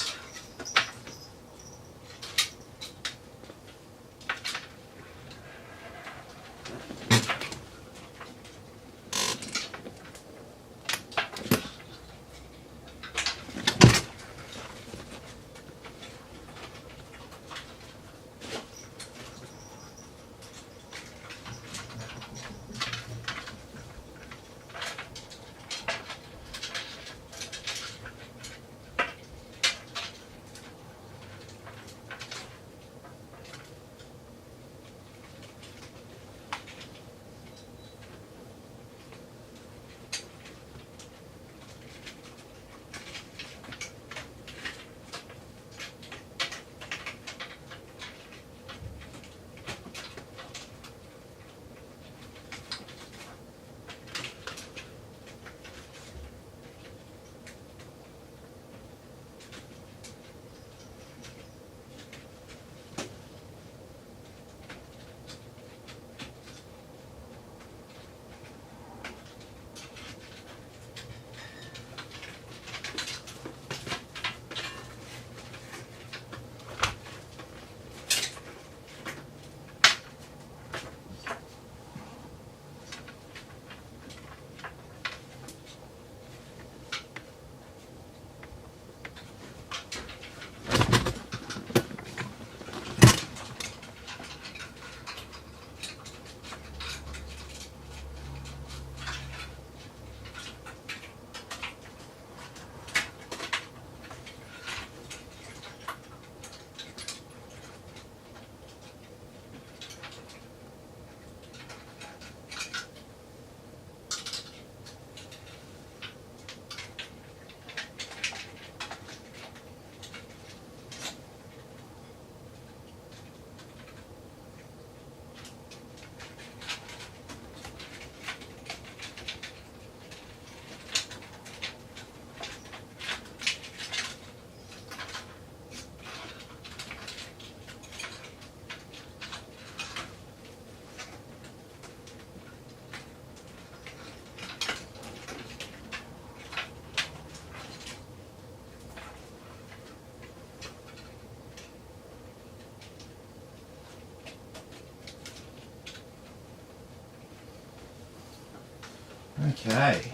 Okay.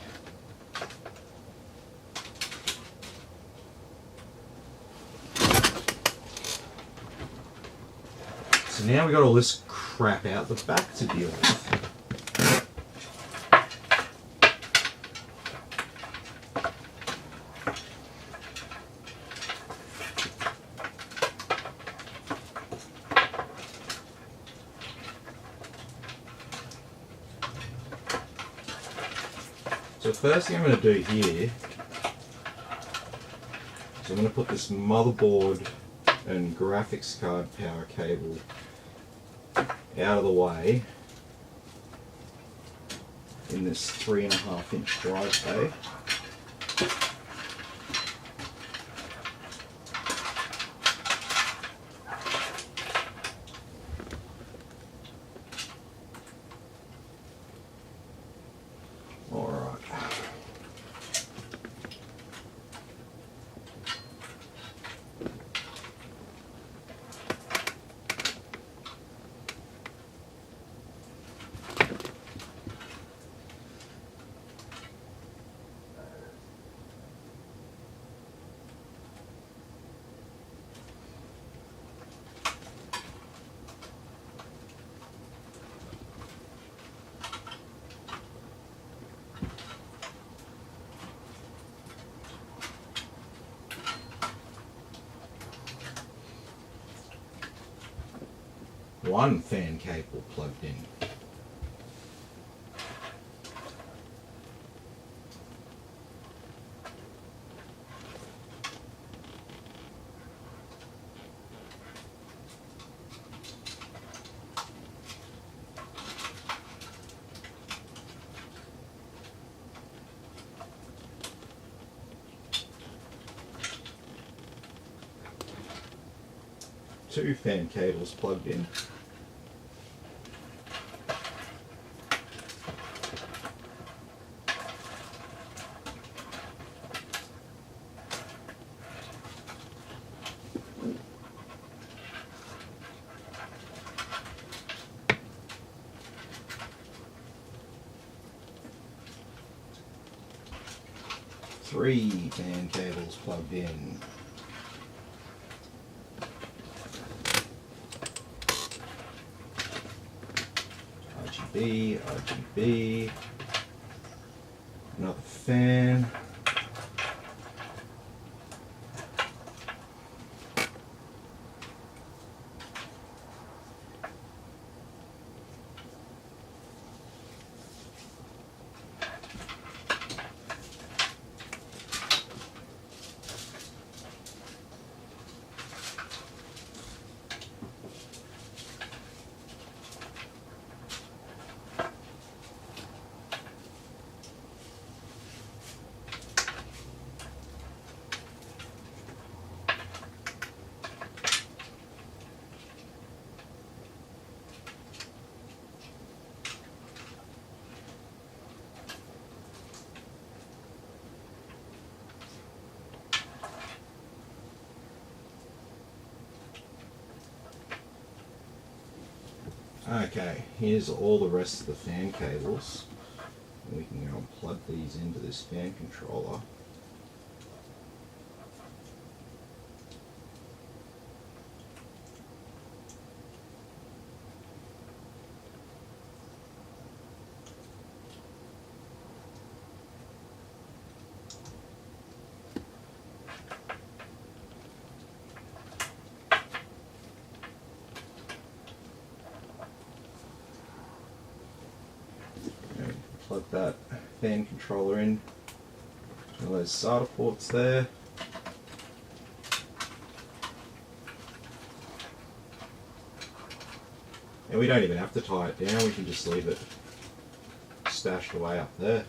So now we've got all this crap out the back to deal with. So the first thing I'm going to do here is I'm going to put this motherboard and graphics card power cable out of the way in this 3.5-inch drive bay. Alright. One fan cable plugged in. Two fan cables plugged in. Three fan cables plugged in. RGB, RGB, another fan. Okay, here's all the rest of the fan cables. We can go and plug these into this fan controller. Plug that fan controller in. All those SATA ports there. And we don't even have to tie it down, we can just leave it stashed away up there.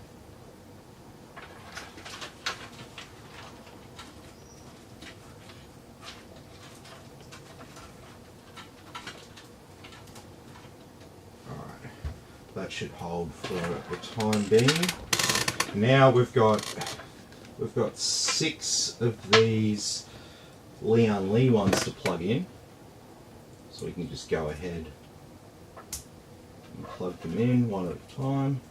That should hold for the time being. Now we've got 6 of these Lian Li ones to plug in, so we can just go ahead and plug them in one at a time.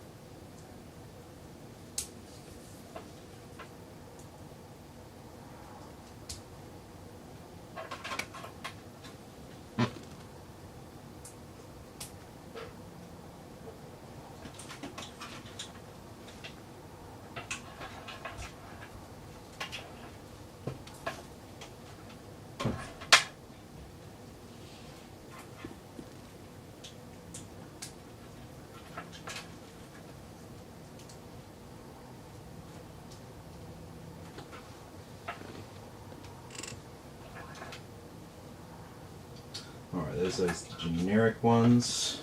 Alright, there's those generic ones.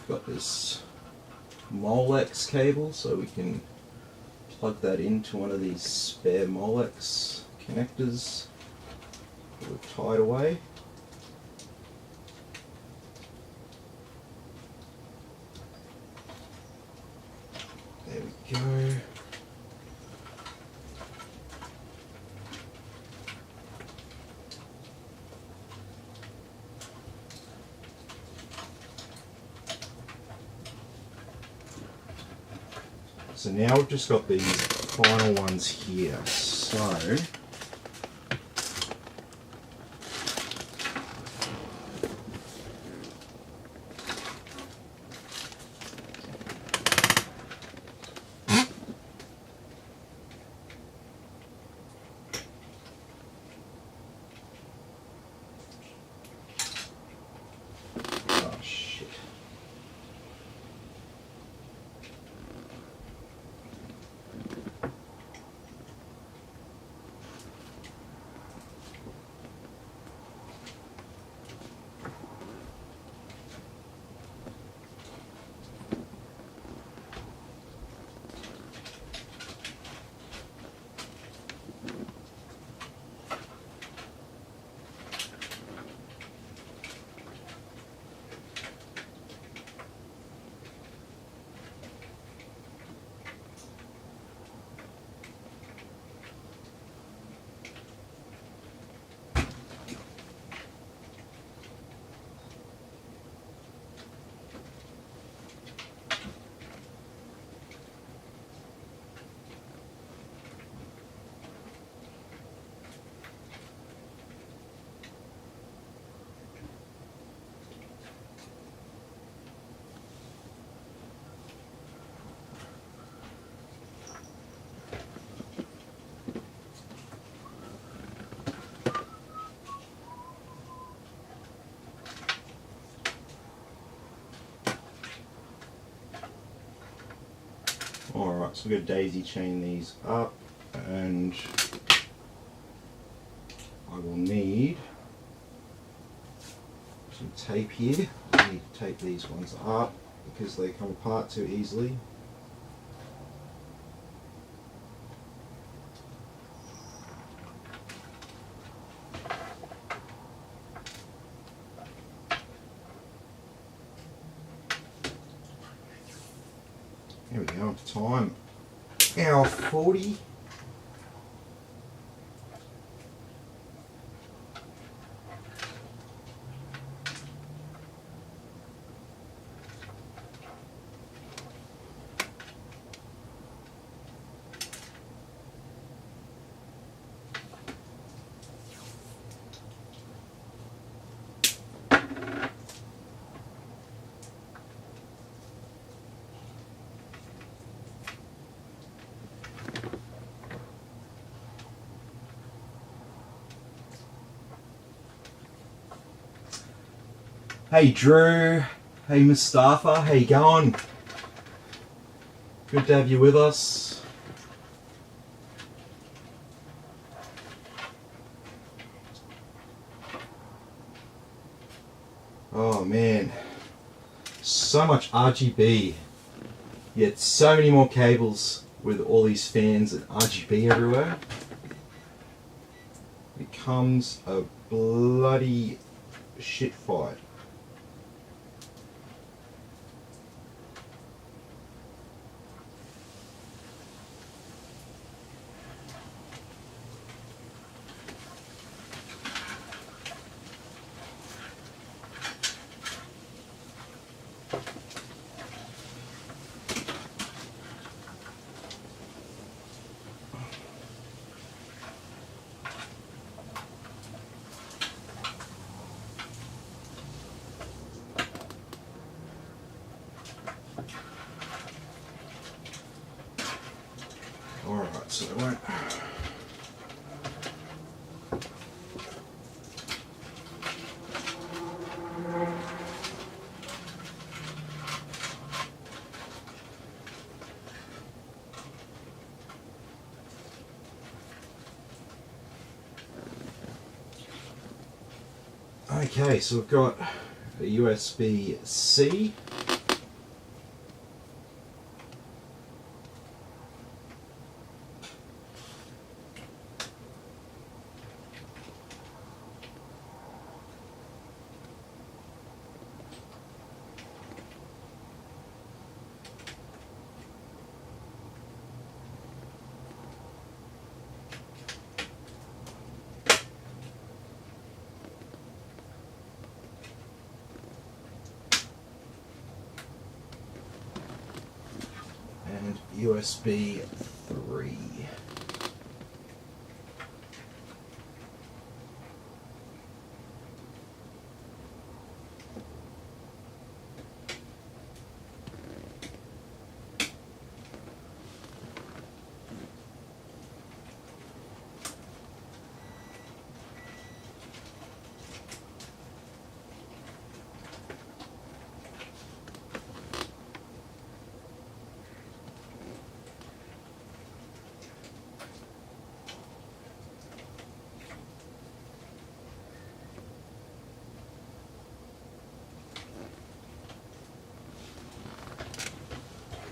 Got this Molex cable, so we can plug that into one of these spare Molex connectors that we've tied away. There we go. So now we've just got these final ones here. So oh shit. Alright, so we're going to daisy chain these up, and I will need some tape here. I need to tape these ones up because they come apart too easily. Here we go, time. Hour 40. Hey Drew, hey Mustafa, how you going? Good to have you with us. Oh man, so much RGB, yet so many more cables with all these fans and RGB everywhere. It becomes a bloody shit fight. Alright, so I won't. Okay, so we've got a USB-C. USB 3.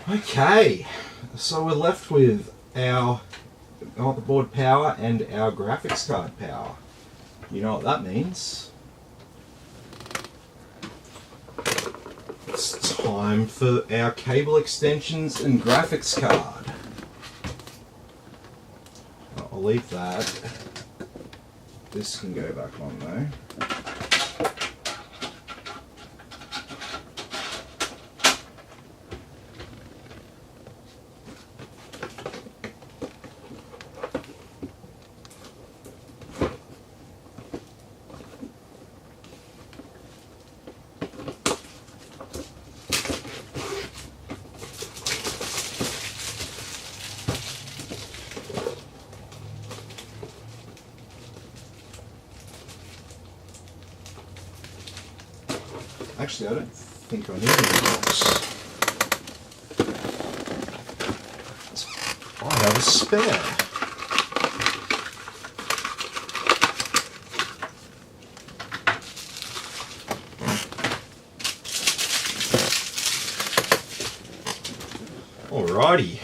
Okay, so we're left with our motherboard power and our graphics card power. You know what that means? It's time for our cable extensions and graphics card. I'll leave that. This can go back on though. Actually, I don't think I need any box. I have a spare. Alrighty.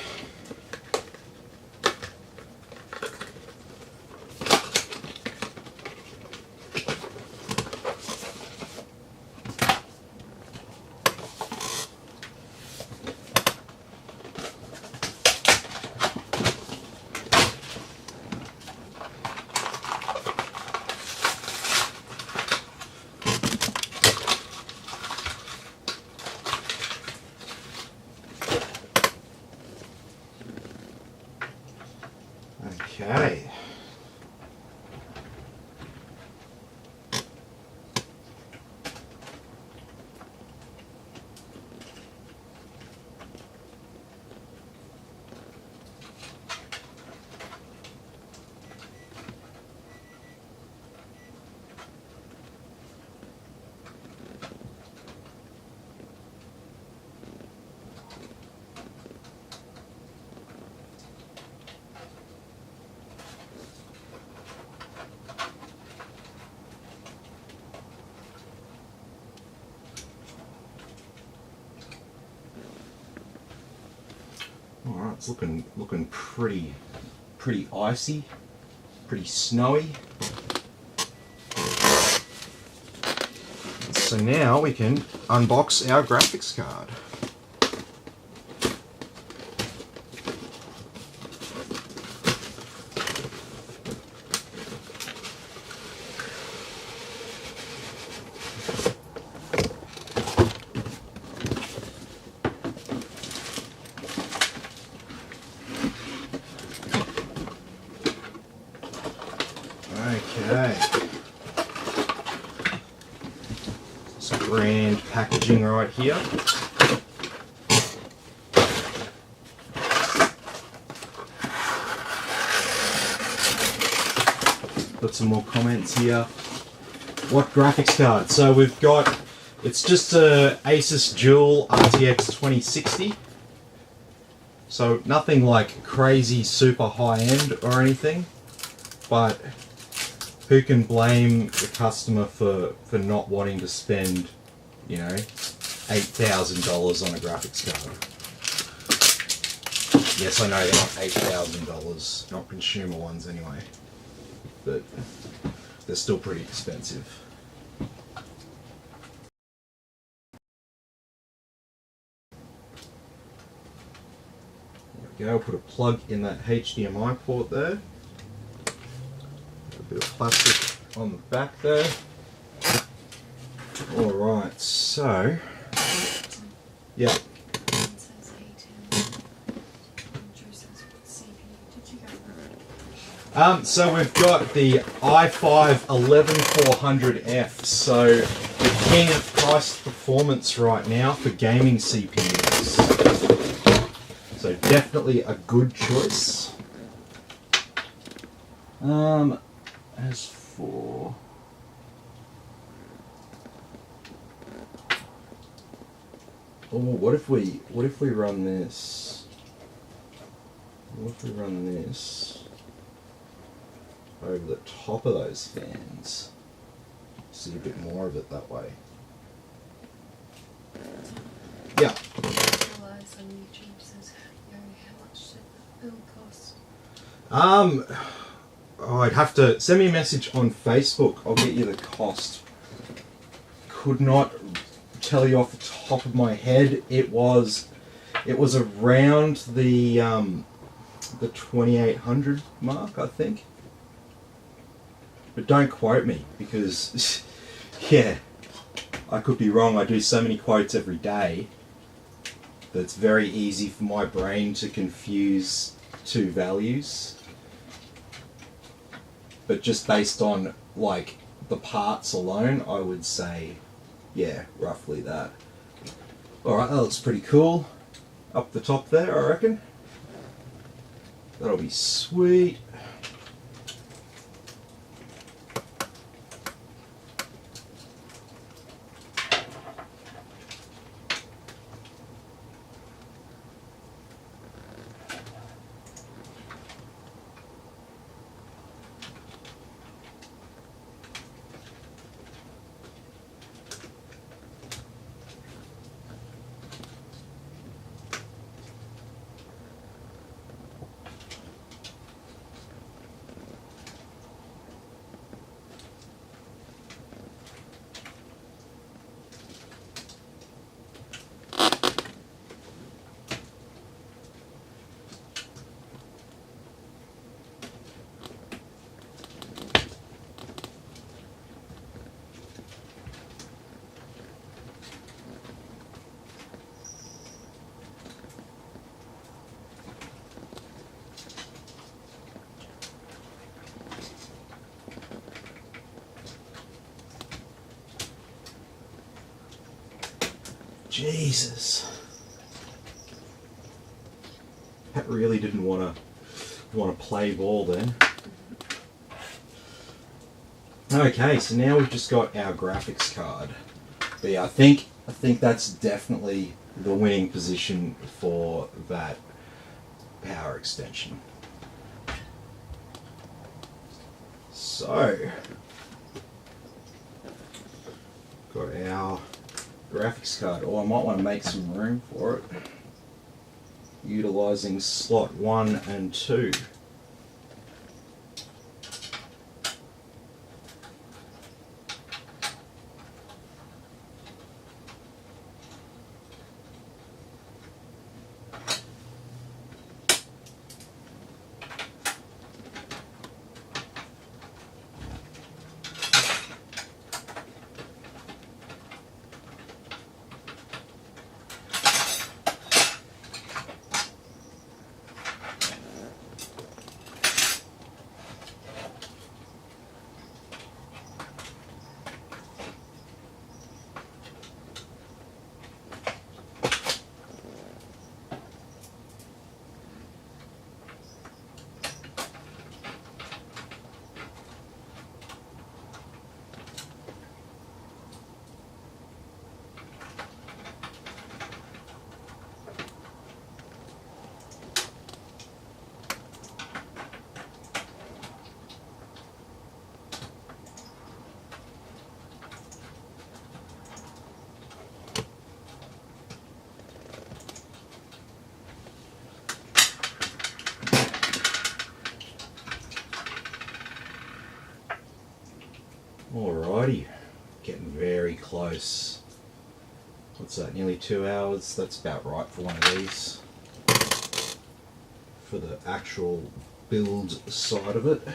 Okay. Alright, it's looking pretty icy, pretty snowy. So now we can unbox our graphics card. Okay. Some brand packaging right here. Got some more comments here. What graphics card? So we've got, it's just a Asus Dual RTX 2060. So nothing like crazy super high end or anything, but who can blame the customer for not wanting to spend, you know, $8,000 on a graphics card? Yes, I know they're not $8,000, not consumer ones anyway, but they're still pretty expensive. There we go, put a plug in that HDMI port there. A bit of plastic on the back there. Alright, so yeah. So we've got the i5 11400F. So the king of price performance right now for gaming CPUs. So definitely a good choice. As for what if we run this? What if we run this over the top of those fans? See a bit more of it that way. Yeah. Realize on YouTube says, how much did the bill cost? I'd have to send me a message on Facebook. I'll get you the cost. Could not tell you off the top of my head. It was around the 2800 mark, I think. But don't quote me because yeah, I could be wrong. I do so many quotes every day that it's very easy for my brain to confuse two values. But just based on like the parts alone, I would say, yeah, roughly that. Alright, that looks pretty cool. Up the top there, I reckon. That'll be sweet. Jesus. That really didn't want to play ball then. Okay, so now we've just got our graphics card. But yeah, I think that's definitely the winning position for that power extension. So, got our graphics card. Oh, I might want to make some room for it, utilizing slot 1 and 2. Alrighty, getting very close. What's that, nearly 2 hours? That's about right for one of these. For the actual build side of it.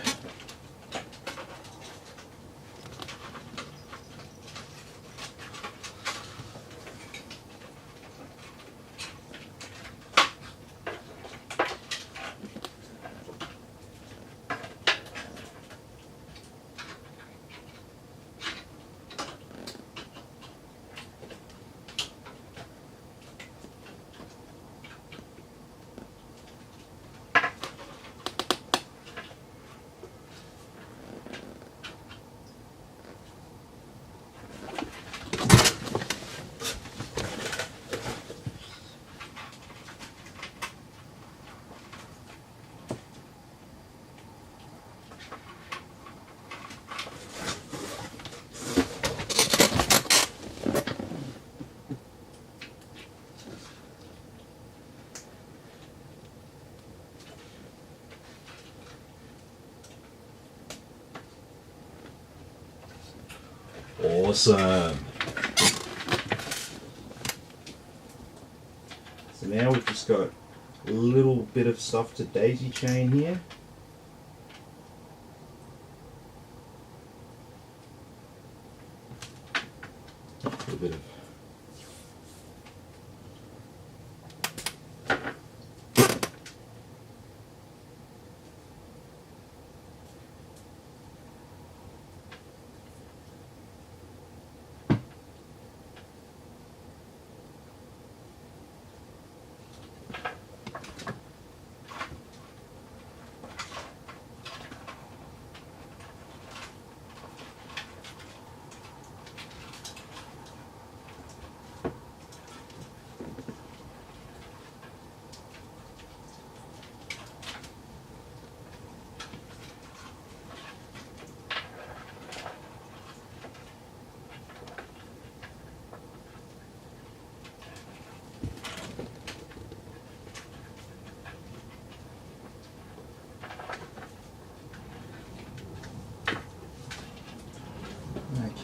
Awesome. So now we've just got a little bit of stuff to daisy chain here. A little bit of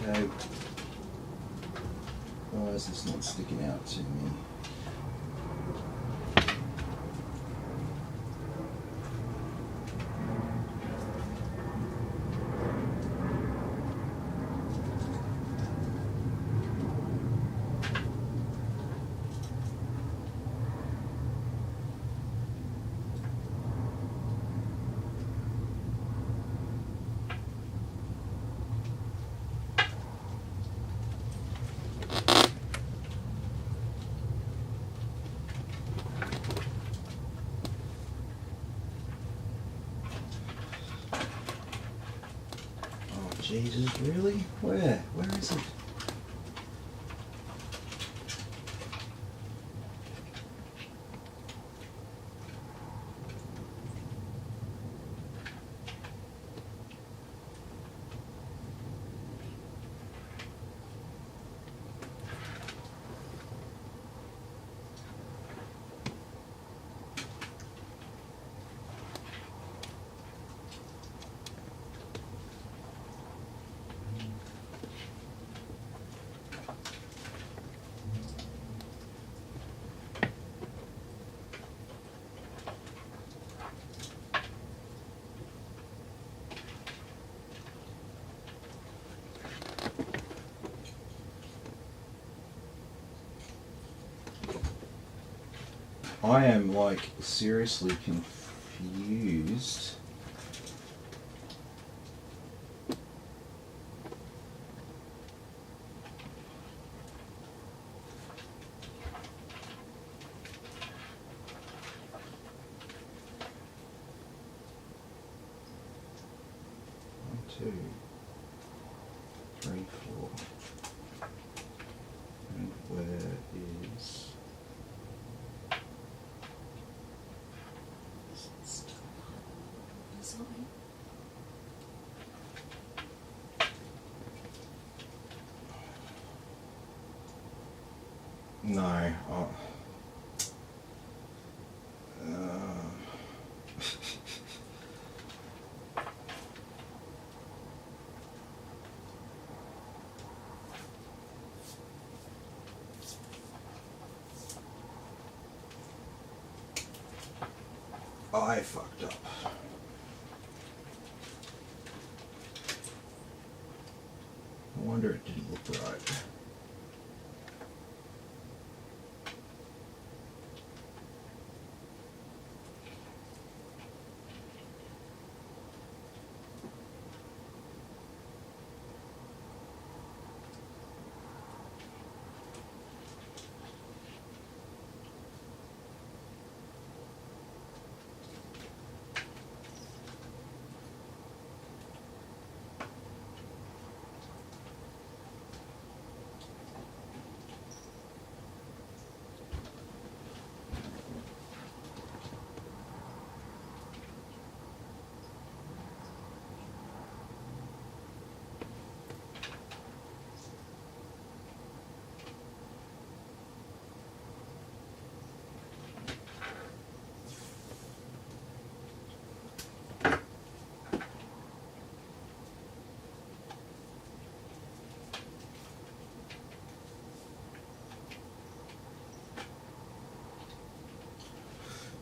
okay. Why is this not sticking out to me? Jesus, really? Where? Where is it? I am like seriously confused. One, two, three, four. And where is... No. Oh. I fucked up. No wonder it didn't look right.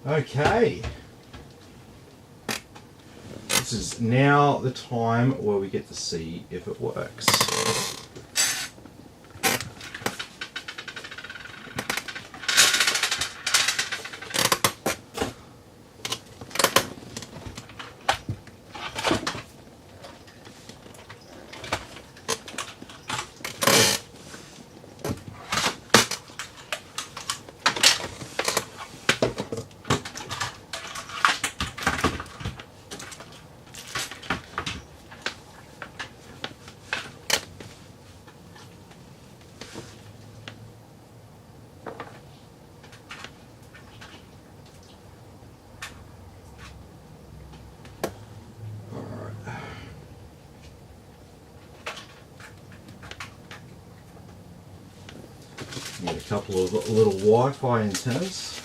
Okay. This is now the time where we get to see if it works. Need a couple of little Wi-Fi antennas.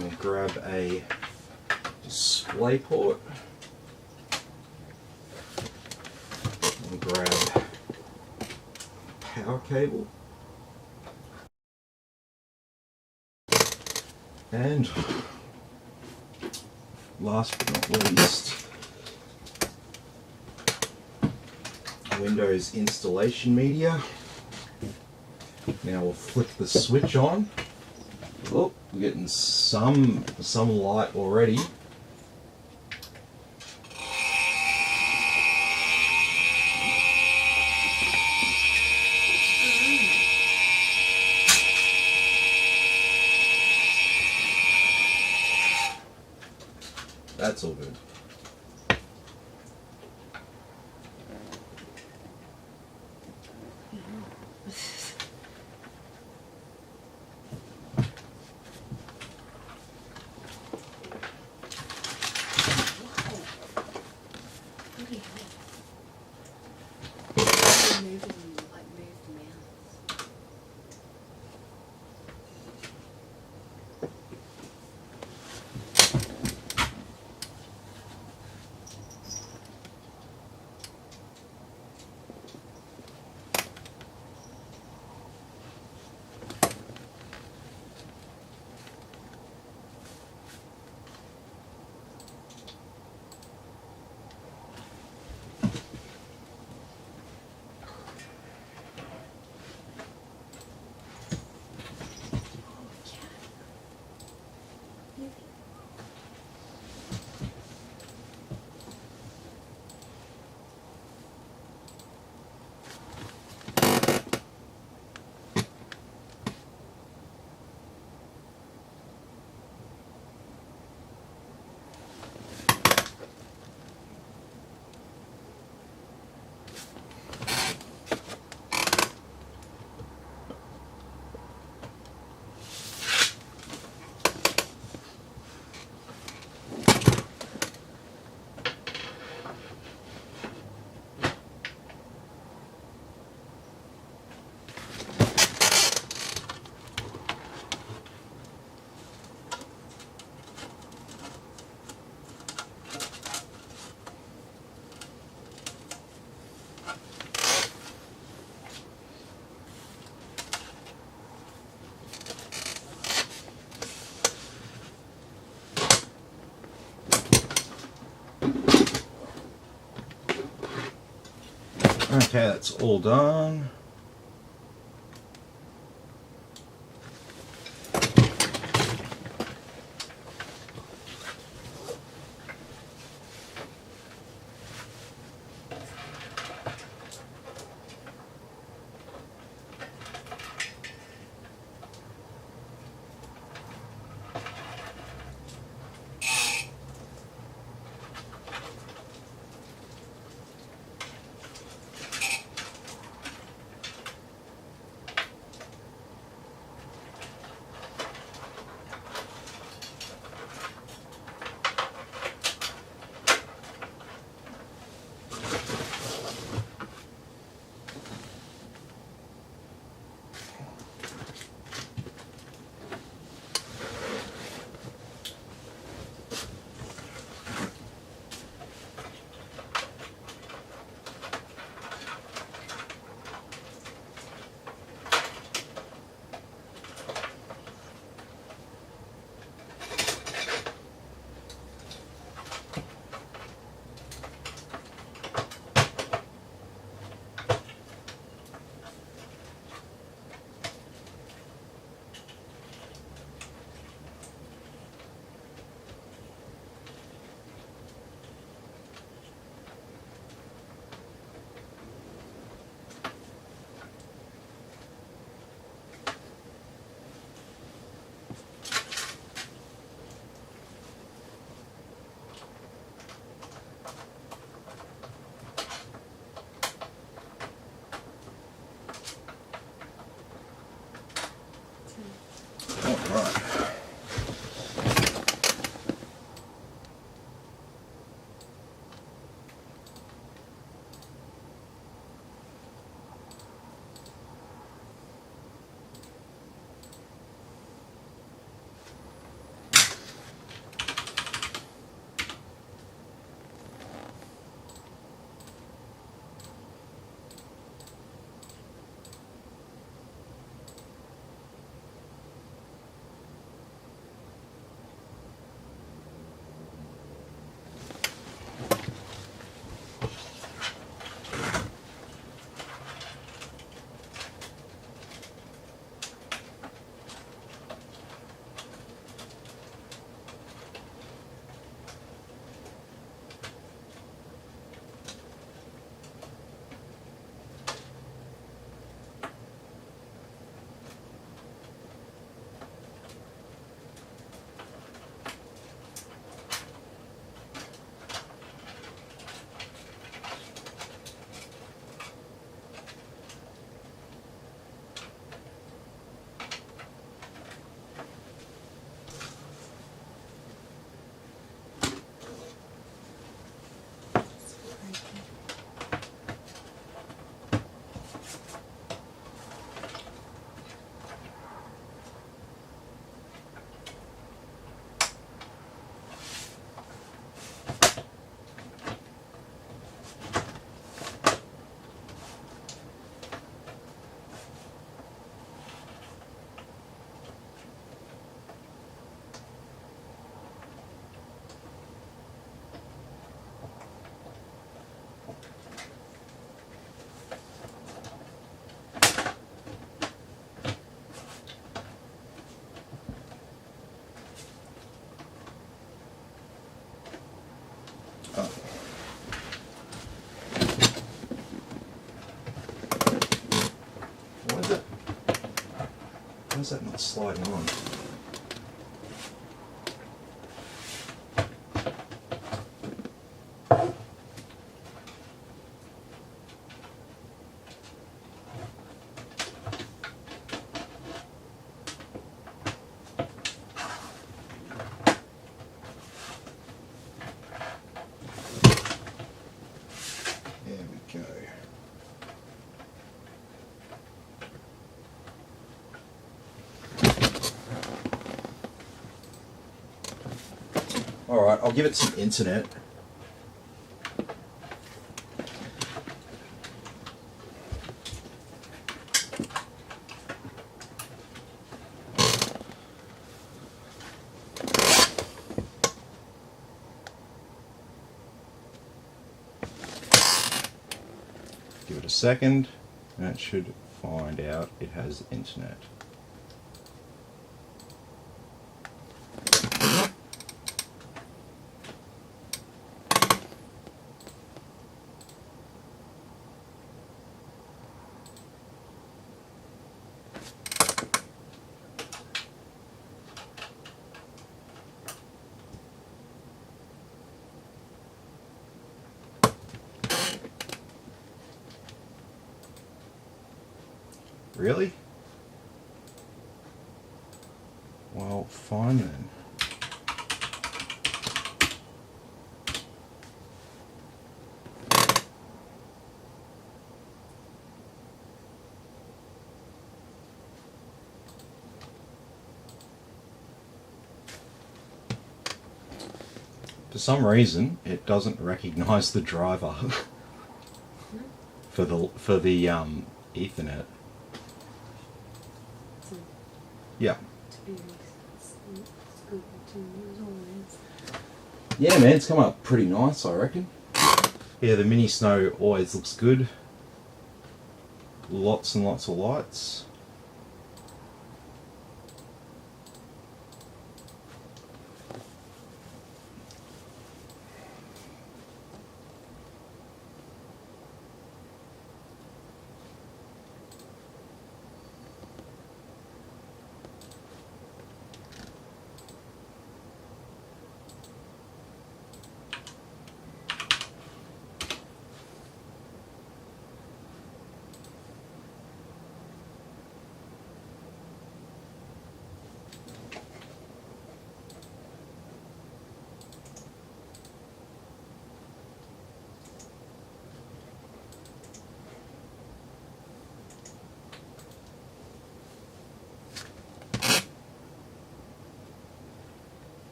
We'll grab a display port. We'll grab a power cable. And last but not least, Windows installation media. Now we'll flick the switch on. Oh, we're getting some light already. That's all good. Okay, that's all done. Oh. Why is it? Why is that not sliding on? There we go. Alright, I'll give it some internet. Give it a second, and it should find out it has internet. Really? Well, fine then. For some reason, it doesn't recognize the driver for the Ethernet. So, Yeah. to be honest, it's good to use always. Yeah, man, it's come up pretty nice, I reckon. Yeah, the mini snow always looks good. Lots and lots of lights.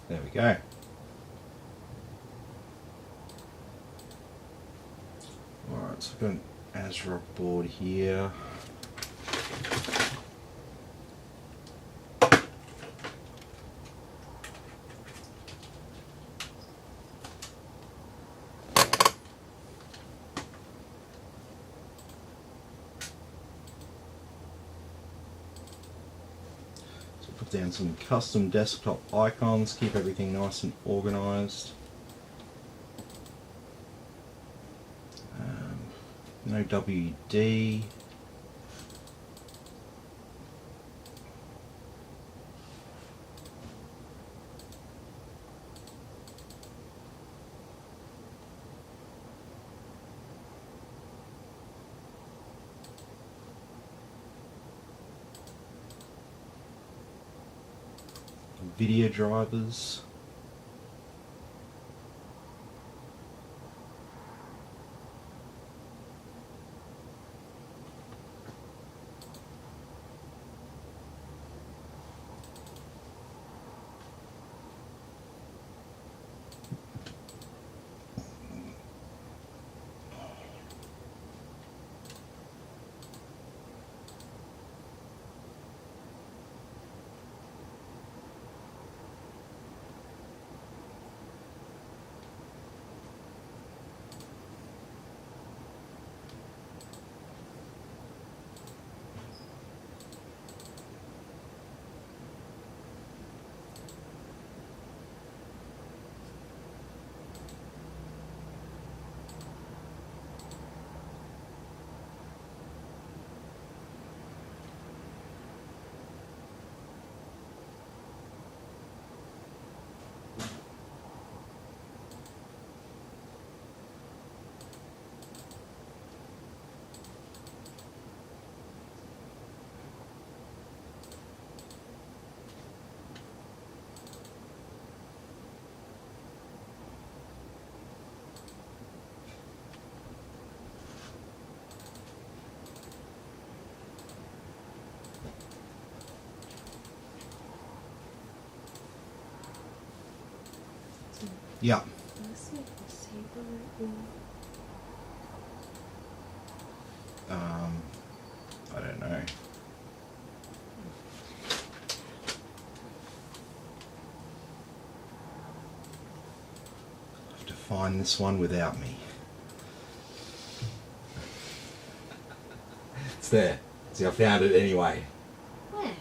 There we go. Alright, so I've got an ASRock board here. Put down some custom desktop icons, keep everything nice and organized. No WD. Video drivers. Yeah. Let's see if I see the root. I don't know. I'll have to find this one without me. It's there. See, I found it anyway. Where?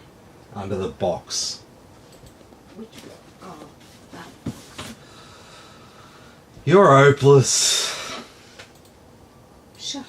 Under the box. Which one? Oh, that. You're hopeless. Shut up.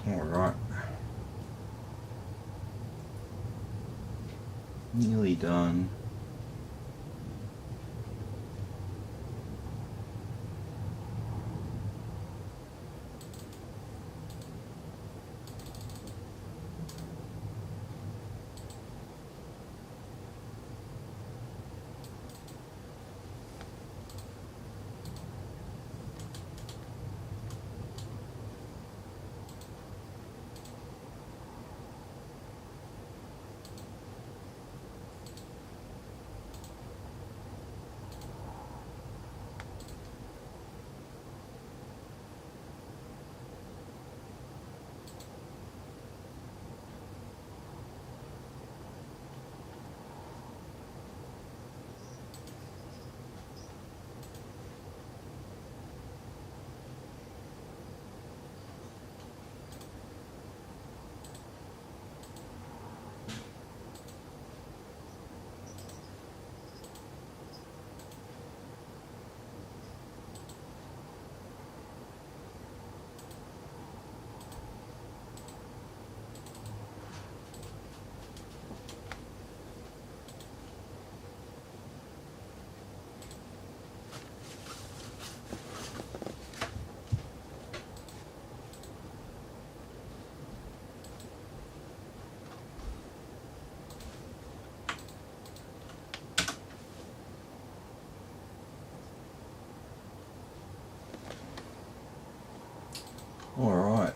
Alright. Nearly done. Alright.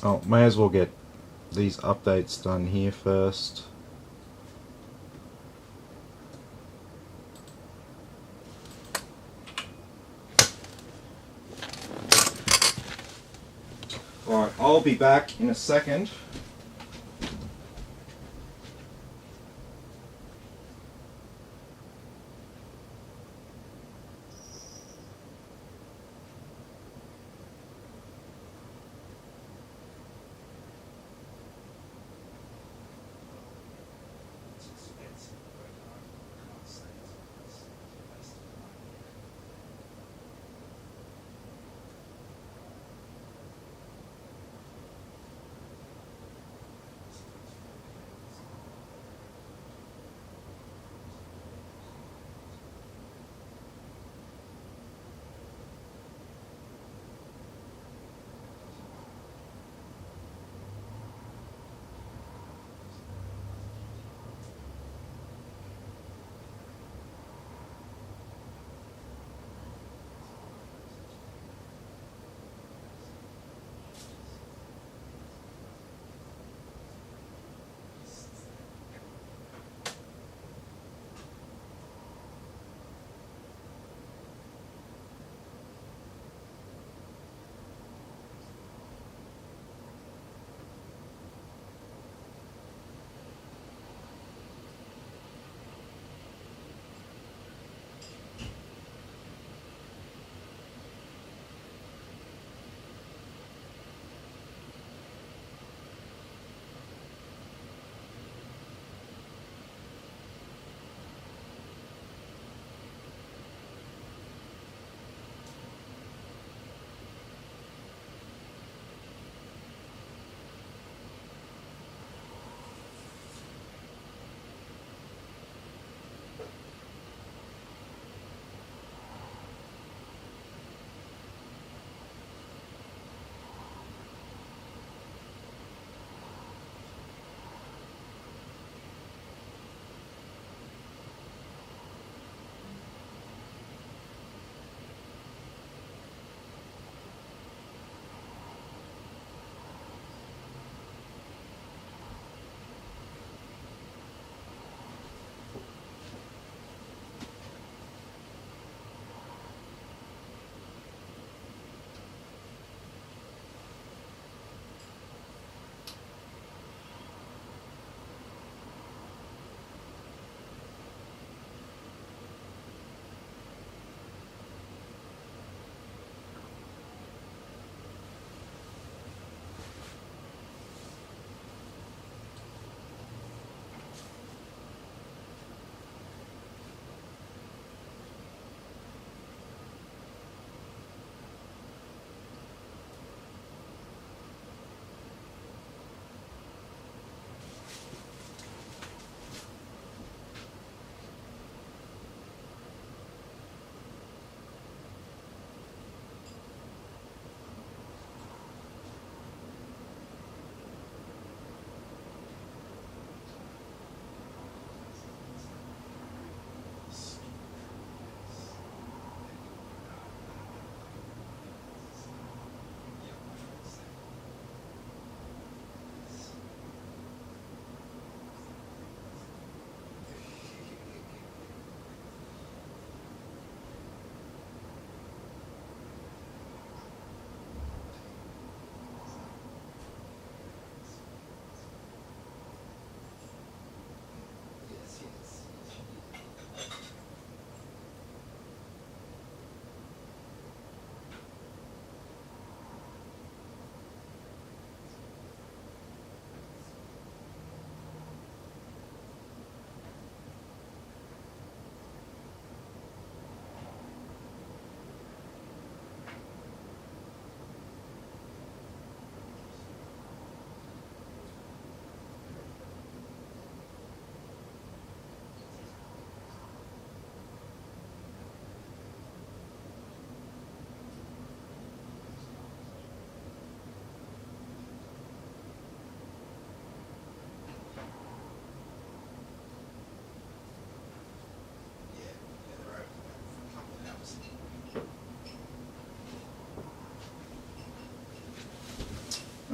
Oh, may as well get these updates done here first. Alright, I'll be back in a second.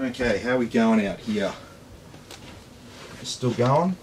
Okay, how are we going out here? Still going?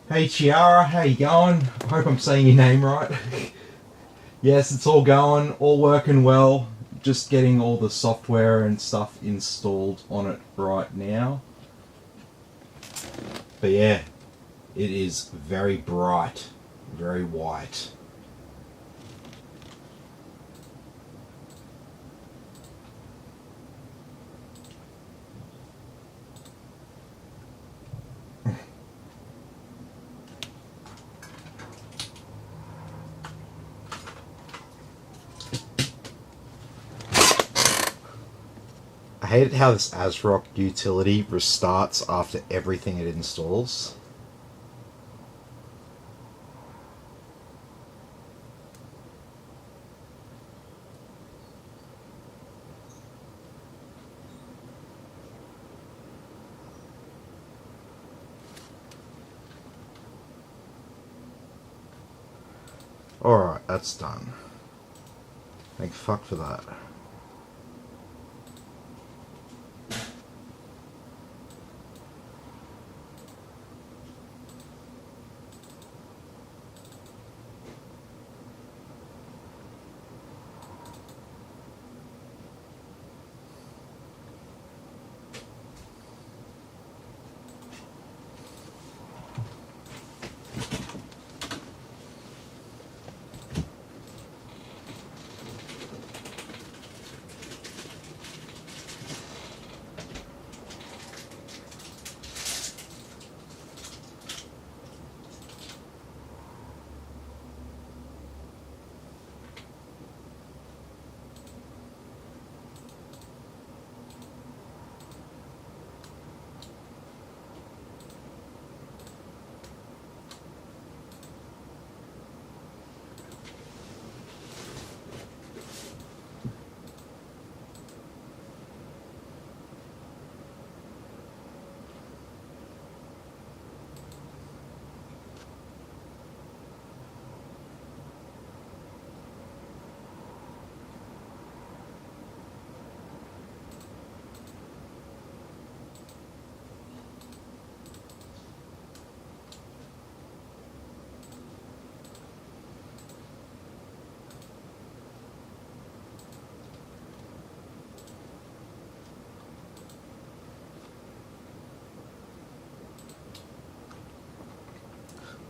Hey Chiara, how you going? I hope I'm saying your name right. Yes, it's all going, all working well. Just getting all the software and stuff installed on it right now. But yeah, it is very bright, very white. I hate how this ASRock utility restarts after everything it installs. Alright, that's done. Thank fuck for that.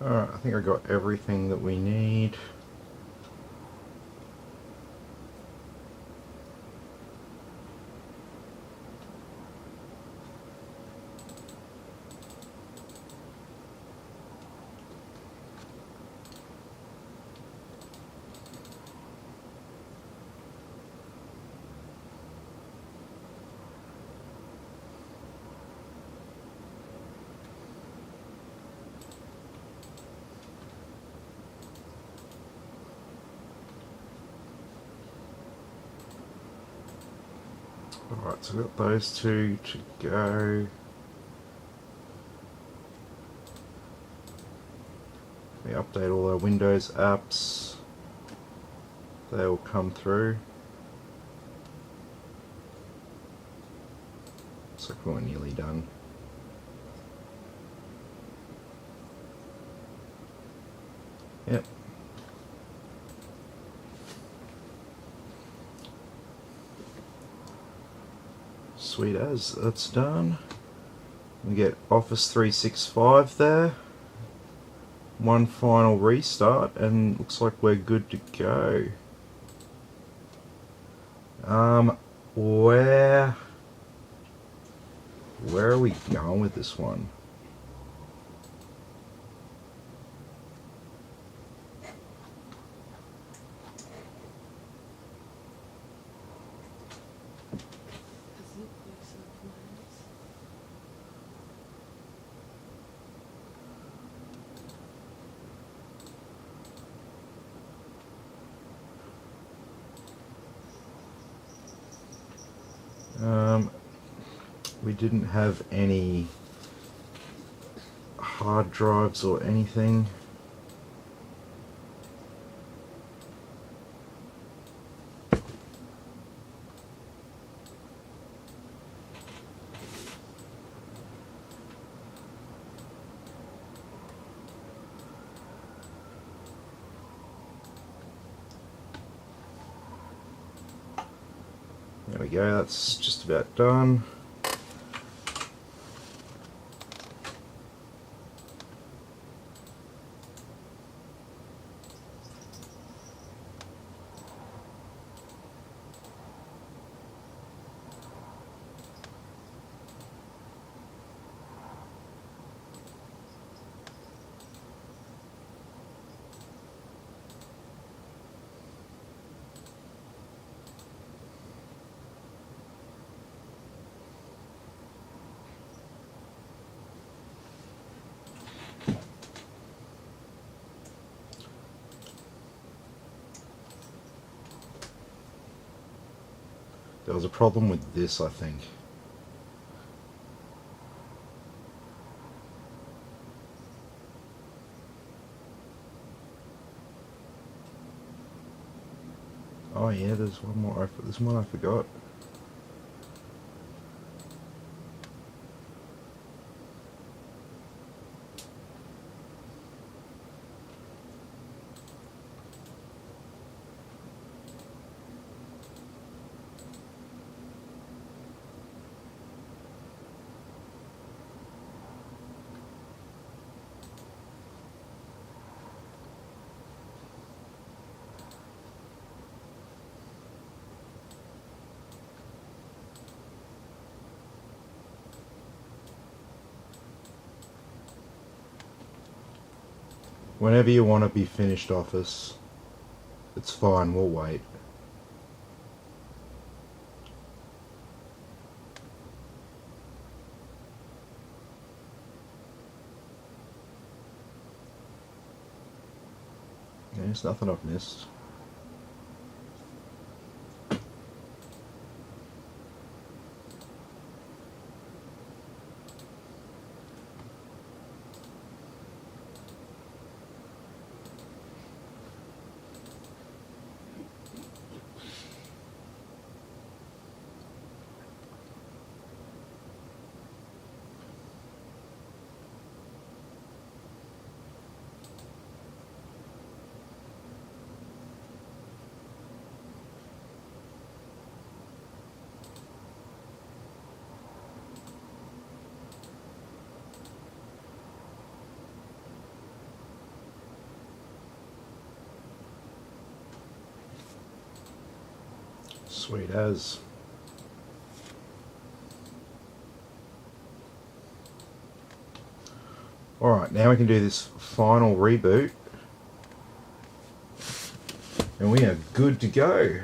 Alright, I think I got everything that we need. Alright, so we've got those two to go. We update all our Windows apps. They will come through. Looks like we're nearly done. Yep. Sweet as, that's done. We get Office 365 there. One final restart and looks like we're good to go. Where are we going with this one? We didn't have any hard drives or anything. we go, that's just about done. There was a problem with this, I think. Oh yeah, there's one more. There's one I forgot. Whenever you want to be finished, office, it's fine, we'll wait. There's nothing I've missed. Sweet as. Alright, now we can do this final reboot. And we are good to go.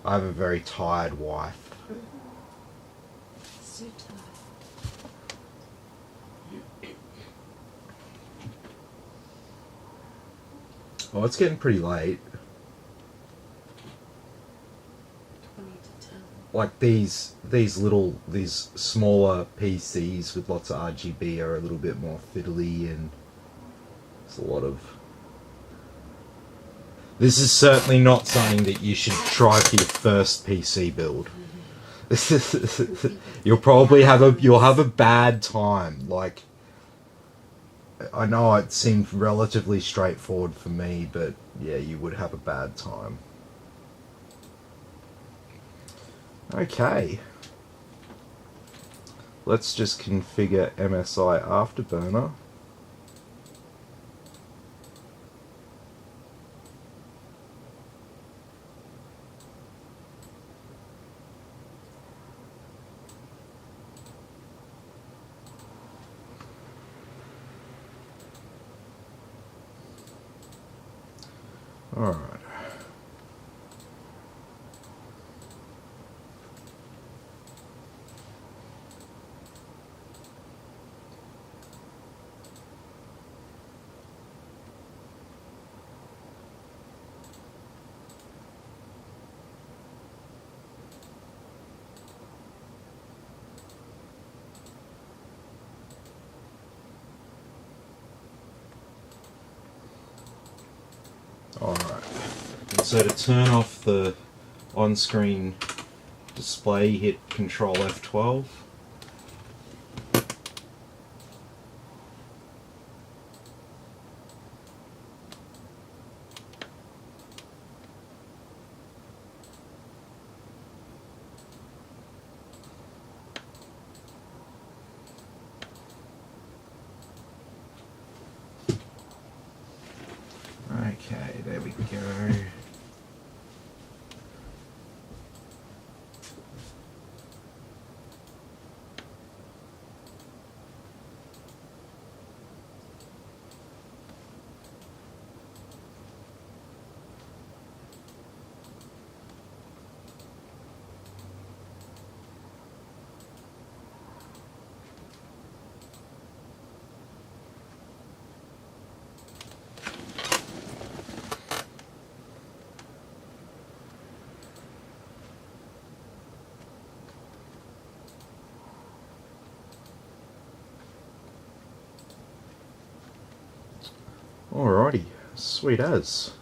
I have a very tired wife. So tired. Oh, it's getting pretty late. 20 to 10. Like these smaller PCs with lots of RGB are a little bit more fiddly, and it's a lot of. This is certainly not something that you should try for your first PC build. You'll have a bad time. Like, I know it seemed relatively straightforward for me, but yeah, you would have a bad time. Okay. Let's just configure MSI Afterburner. All right. Alright, and so to turn off the on-screen display, hit Control F12. Alrighty, sweet as.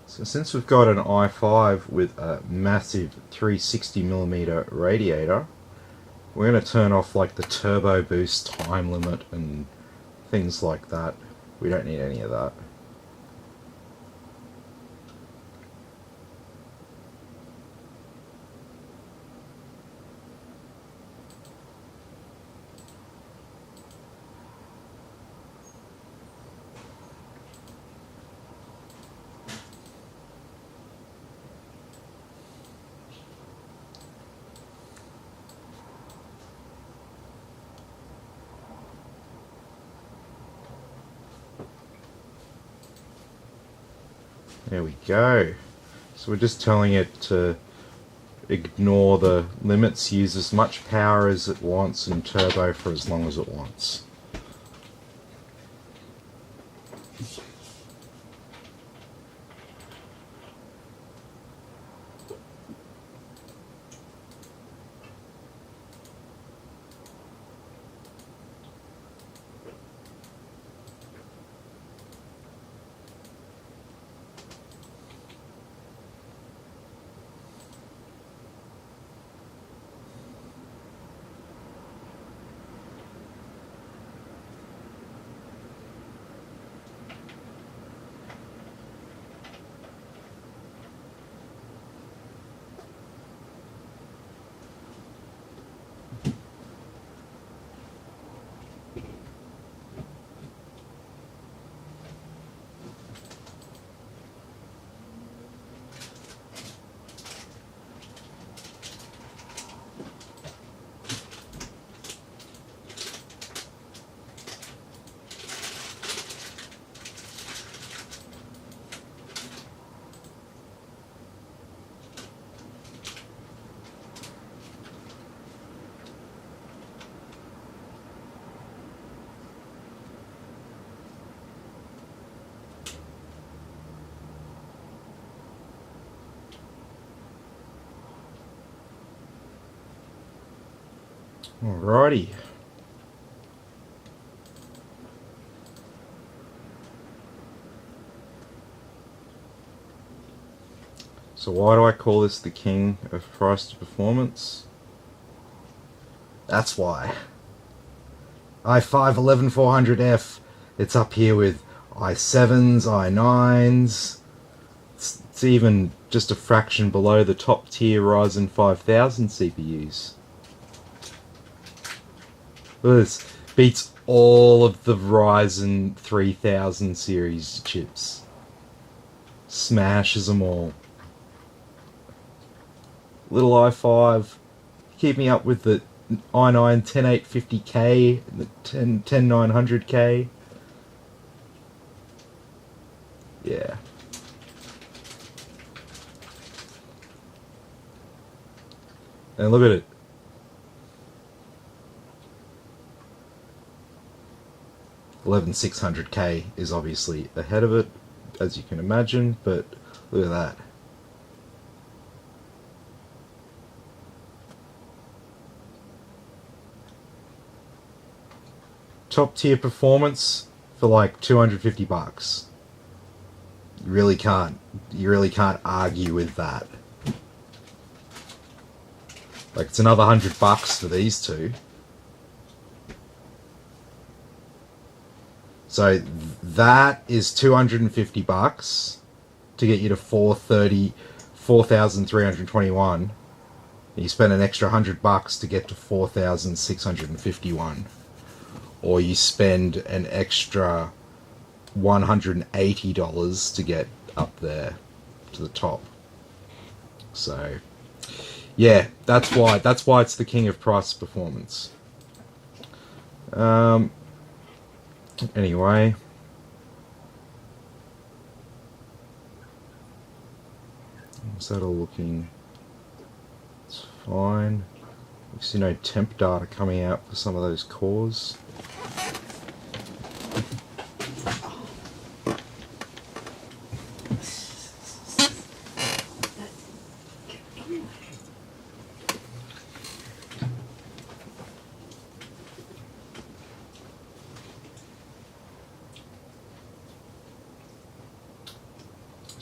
So since we've got an i5 with a massive 360mm radiator, we're going to turn off like the turbo boost time limit and things like that. We don't need any of that. There we go. So we're just telling it to ignore the limits, use as much power as it wants and turbo for as long as it wants. Alrighty. So why do I call this the king of price to performance? That's why. i5 11400F, it's up here with i7s, i9s. It's even just a fraction below the top tier Ryzen 5000 CPUs. This beats all of the Ryzen 3000 series chips. Smashes them all. Little i5, keep me up with the i9 10850K, the 10900K. Yeah. And look at it. $11,600K is obviously ahead of it, as you can imagine, but look at that. Top tier performance for like 250 bucks. You really can't argue with that. Like, it's another $100 for these two. So that is 250 bucks to get you to 4,321. You spend an extra $100 to get to 4,651. Or you spend an extra $180 to get up there to the top. So yeah, that's why it's the king of price performance. Anyway, how's that all looking? It's fine. You see no temp data coming out for some of those cores.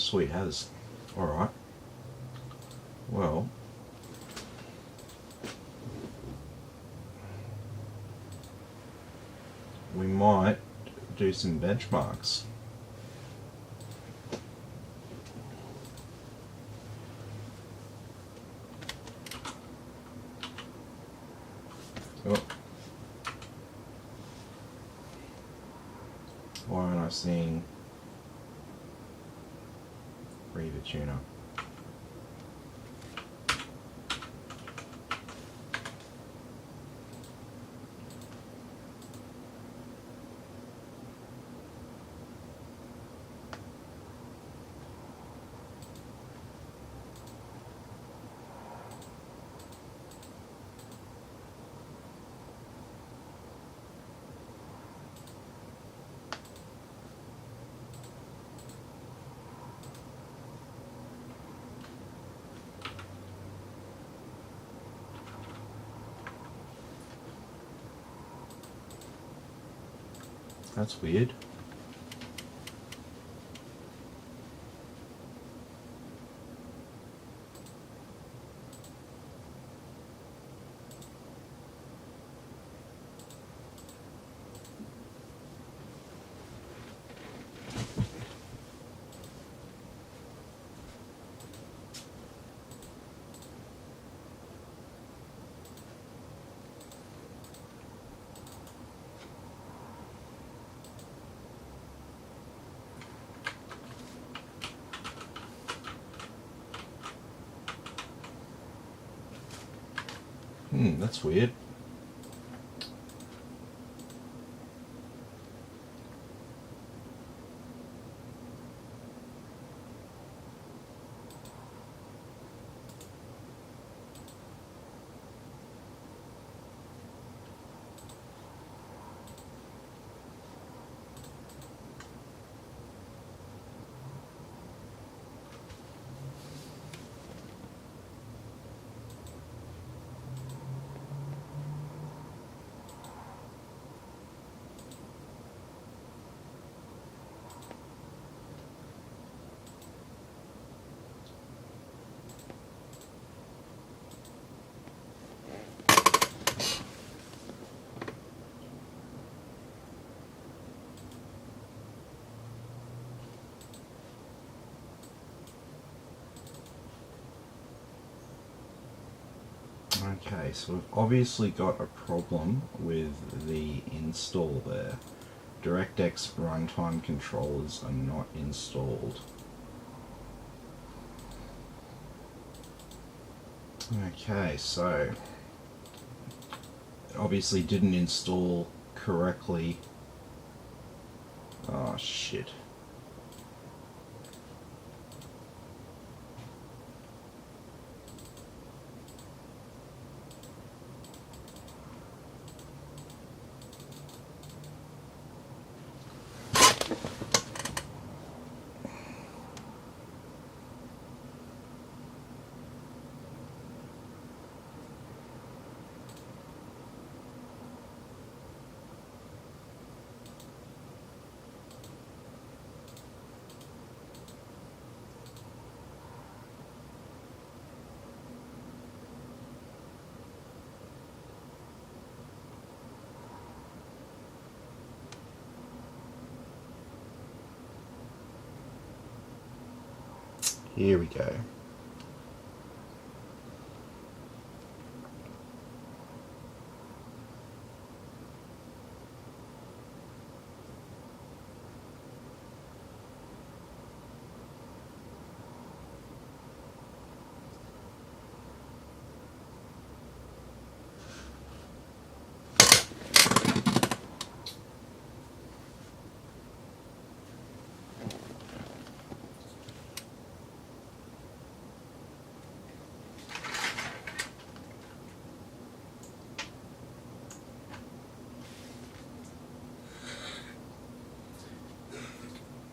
Sweet as. Alright. Well, we might do some benchmarks. Oh. Why aren't I seeing Reaver Tuner? That's weird. That's weird. Okay, so we've obviously got a problem with the install there. DirectX runtime controllers are not installed. Okay, so it obviously didn't install correctly. Oh shit. Here we go.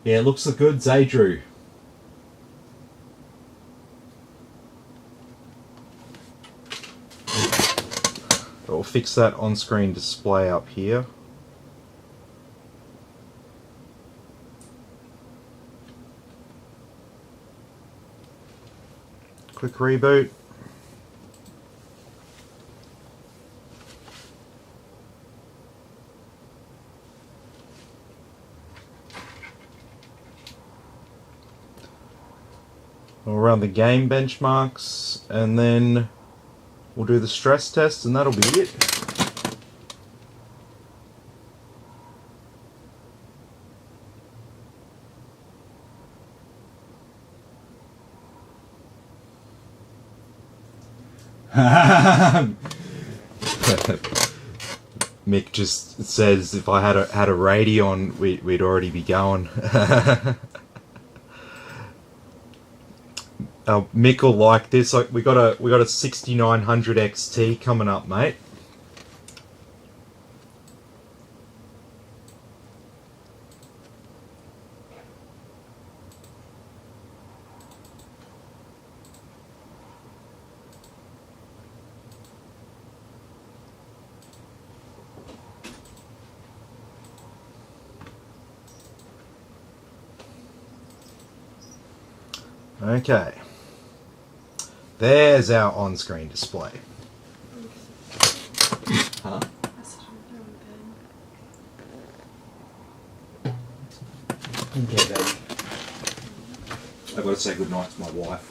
Yeah, it looks good, Zadrew. We'll fix that on-screen display up here. Quick reboot. We'll run the game benchmarks and then we'll do the stress test and that'll be it. Mick just says if I had a Radeon, we'd already be going. Mick will like this. Like we got a 6900 XT coming up, mate. Okay. There's our on-screen display. Huh? Okay, baby. I've got to say goodnight to my wife.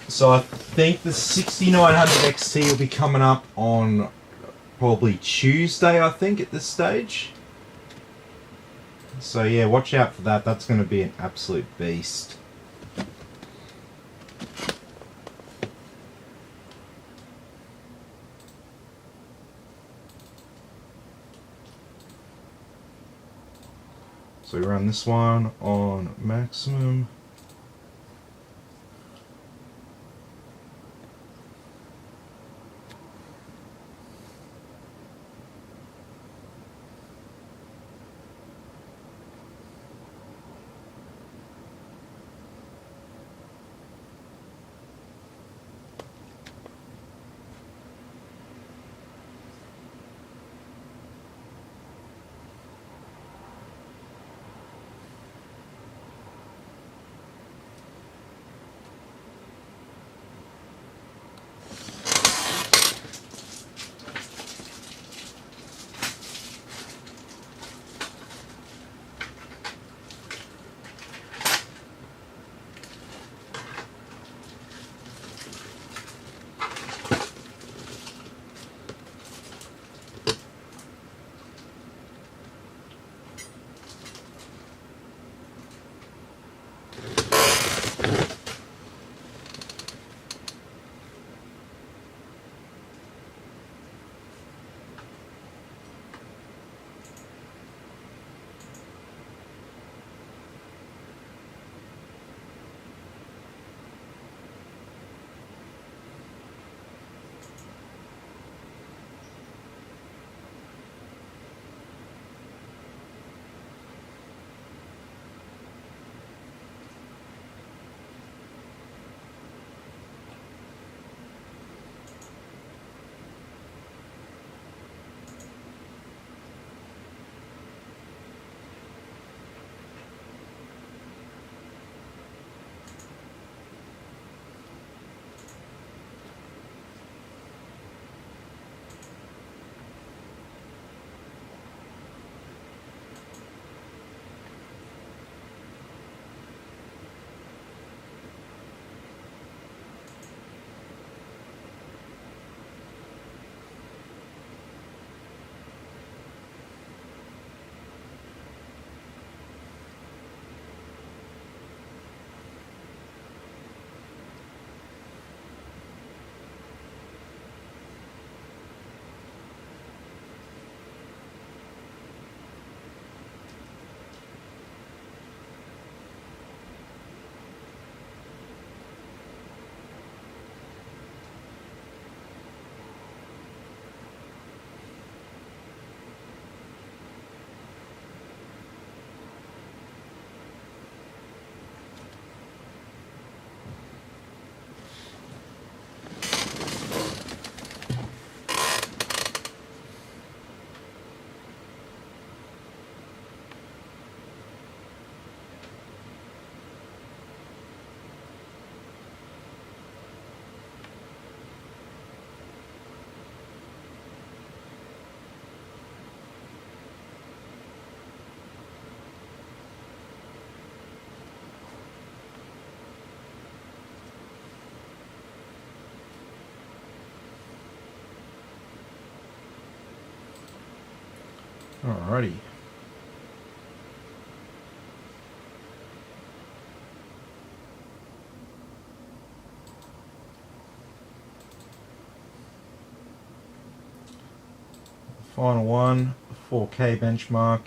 So I think the 6900 XT will be coming up on probably Tuesday, I think, at this stage. So yeah, watch out for that. That's going to be an absolute beast. So we run this one on maximum. Alrighty. Final one, 4K benchmark,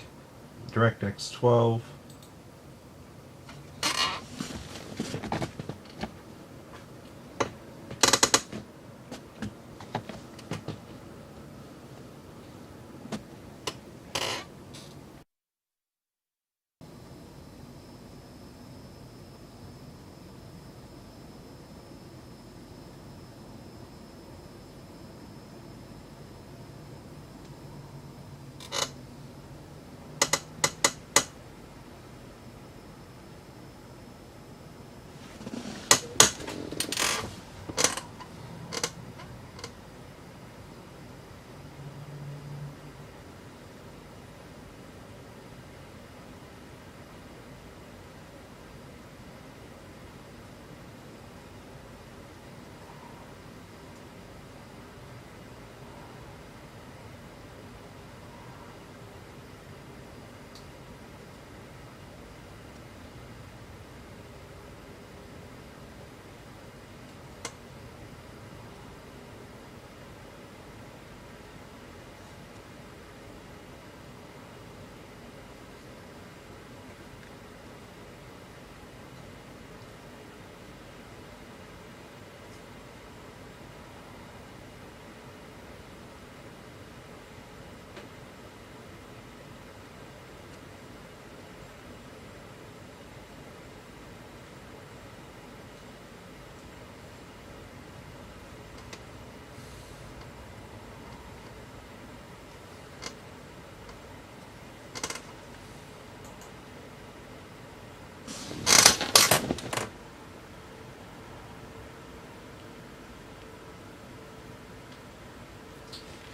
DirectX 12.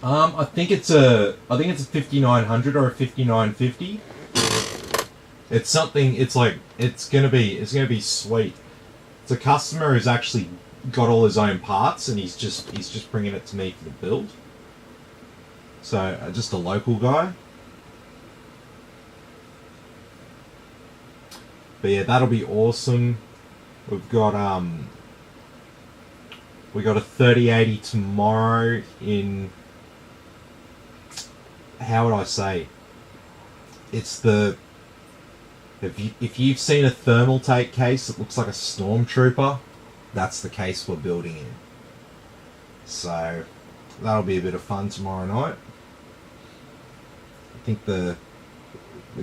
I think it's a 5900 or a 5950. It's something. It's gonna be sweet. It's a customer who's actually got all his own parts, and he's just bringing it to me for the build. So just a local guy. But yeah, that'll be awesome. We've got we got a 3080 tomorrow in, how would I say? It's the, if you've seen a thermal take case that looks like a Stormtrooper, that's the case we're building in. So that'll be a bit of fun tomorrow night. I think the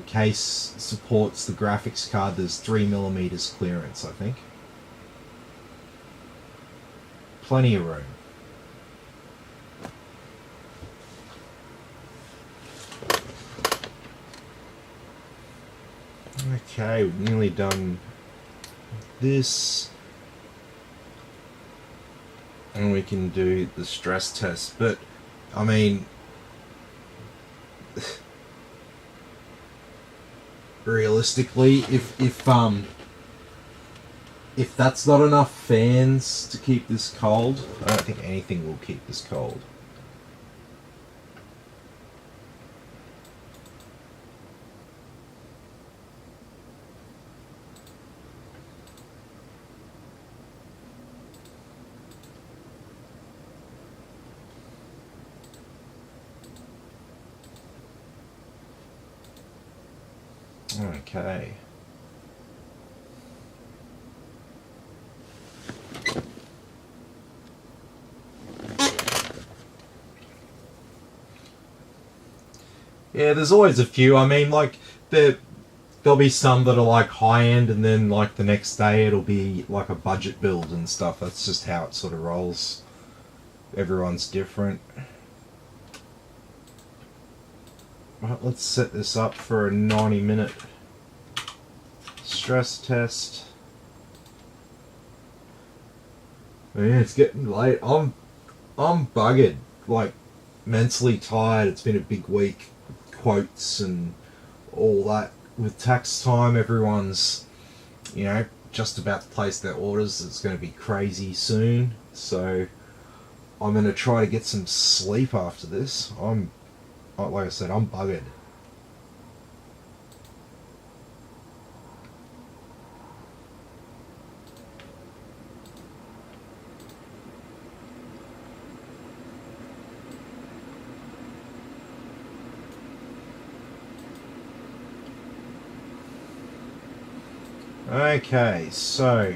case supports the graphics card. There's 3mm clearance, I think. Plenty of room. Okay, we've nearly done this. And we can do the stress test. But, I mean, realistically, if that's not enough fans to keep this cold, I don't think anything will keep this cold. Okay. Yeah, there's always a few. I mean, like, there'll be some that are like high end, and then like the next day it'll be like a budget build and stuff. That's just how it sort of rolls. Everyone's different. Right, let's set this up for a 90-minute stress test. Man, it's getting late. I'm buggered, like mentally tired. It's been a big week. Quotes and all that. With tax time, everyone's, you know, just about to place their orders. It's going to be crazy soon. So I'm going to try to get some sleep after this. Like I said, I'm buggered. Okay, so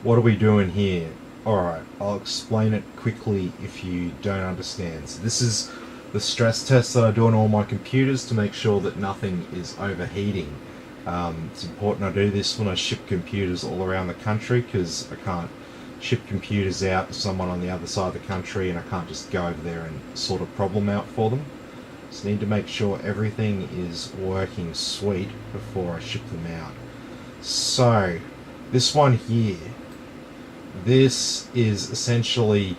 what are we doing here? Alright, I'll explain it quickly if you don't understand. So this is the stress test that I do on all my computers to make sure that nothing is overheating. It's important I do this when I ship computers all around the country, because I can't ship computers out to someone on the other side of the country and I can't just go over there and sort a problem out for them. So I need to make sure everything is working sweet before I ship them out. So this one here, this is essentially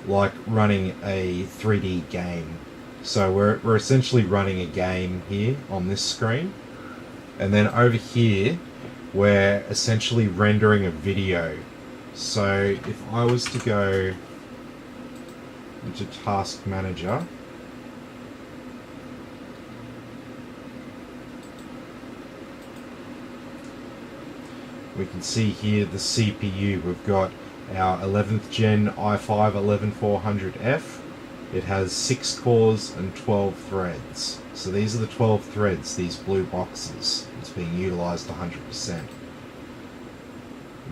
like running a 3D game. So we're essentially running a game here on this screen, and then over here we're essentially rendering a video. So if I was to go into Task Manager, we can see here the CPU. We've got our 11th gen i5 11400F. It has 6 cores and 12 threads. So these are the 12 threads, these blue boxes. It's being utilized 100%.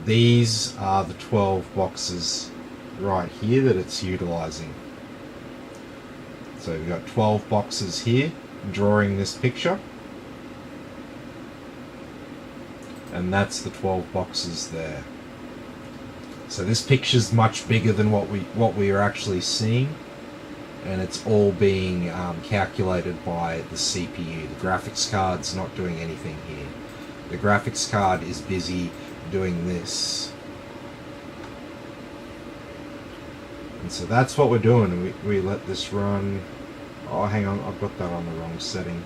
These are the 12 boxes right here that it's utilizing. So we've got 12 boxes here drawing this picture. And that's the 12 boxes there. So this picture's much bigger than what we are actually seeing, and it's all being calculated by the CPU. The graphics card's not doing anything here. The graphics card is busy doing this. And so that's what we're doing. We let this run. Oh, hang on, I've got that on the wrong setting.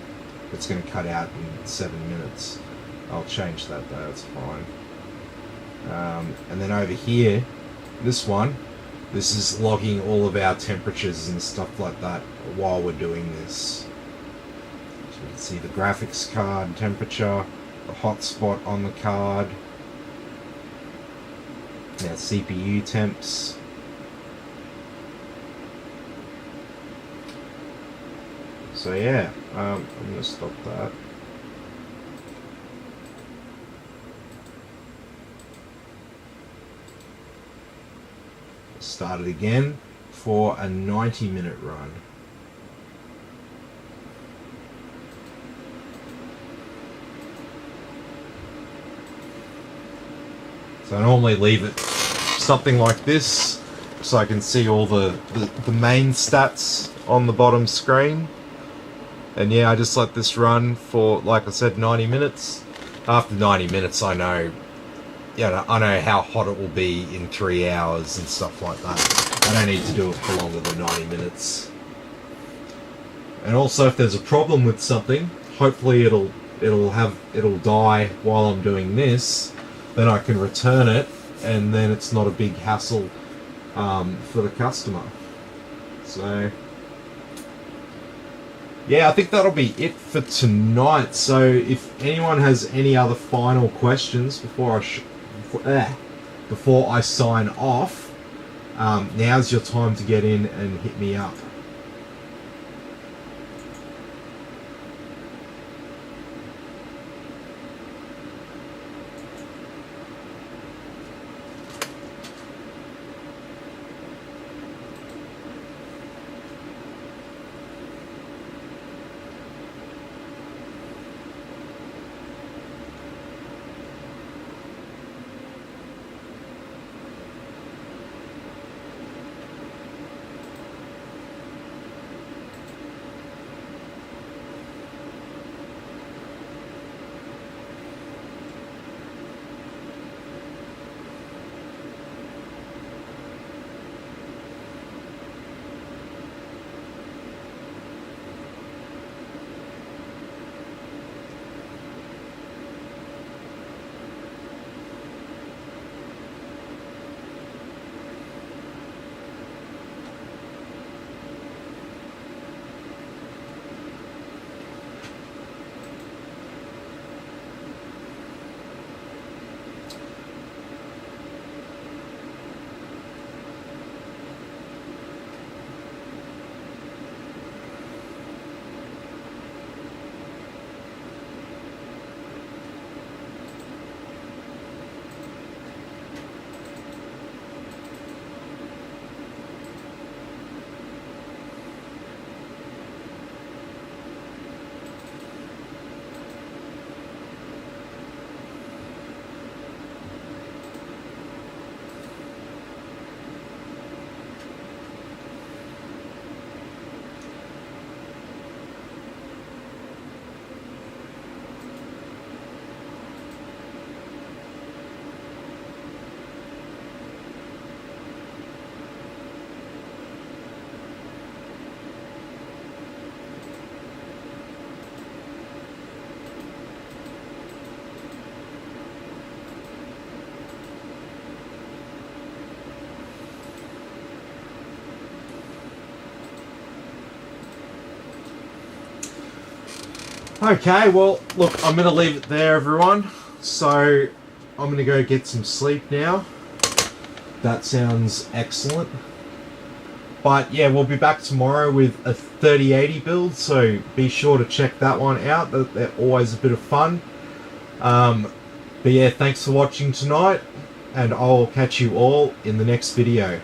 It's going to cut out in 7 minutes. I'll change that though, it's fine. And then over here, this one, this is logging all of our temperatures and stuff like that while we're doing this. So you can see the graphics card temperature, the hotspot on the card, our CPU temps. So yeah, I'm going to stop that. Start it again for a 90-minute run. So I normally leave it something like this so I can see all the main stats on the bottom screen. And yeah, I just let this run for, like I said, 90 minutes. After 90 minutes, I know how hot it will be in 3 hours and stuff like that. I don't need to do it for longer than 90 minutes. And also, if there's a problem with something, hopefully it'll die while I'm doing this. Then I can return it, and then it's not a big hassle for the customer. So yeah, I think that'll be it for tonight. So if anyone has any other final questions before I sign off, now's your time to get in and hit me up. Okay, well, look, I'm going to leave it there, everyone. So, I'm going to go get some sleep now. That sounds excellent. But, yeah, we'll be back tomorrow with a 3080 build, so be sure to check that one out. They're always a bit of fun. But, yeah, thanks for watching tonight, and I'll catch you all in the next video.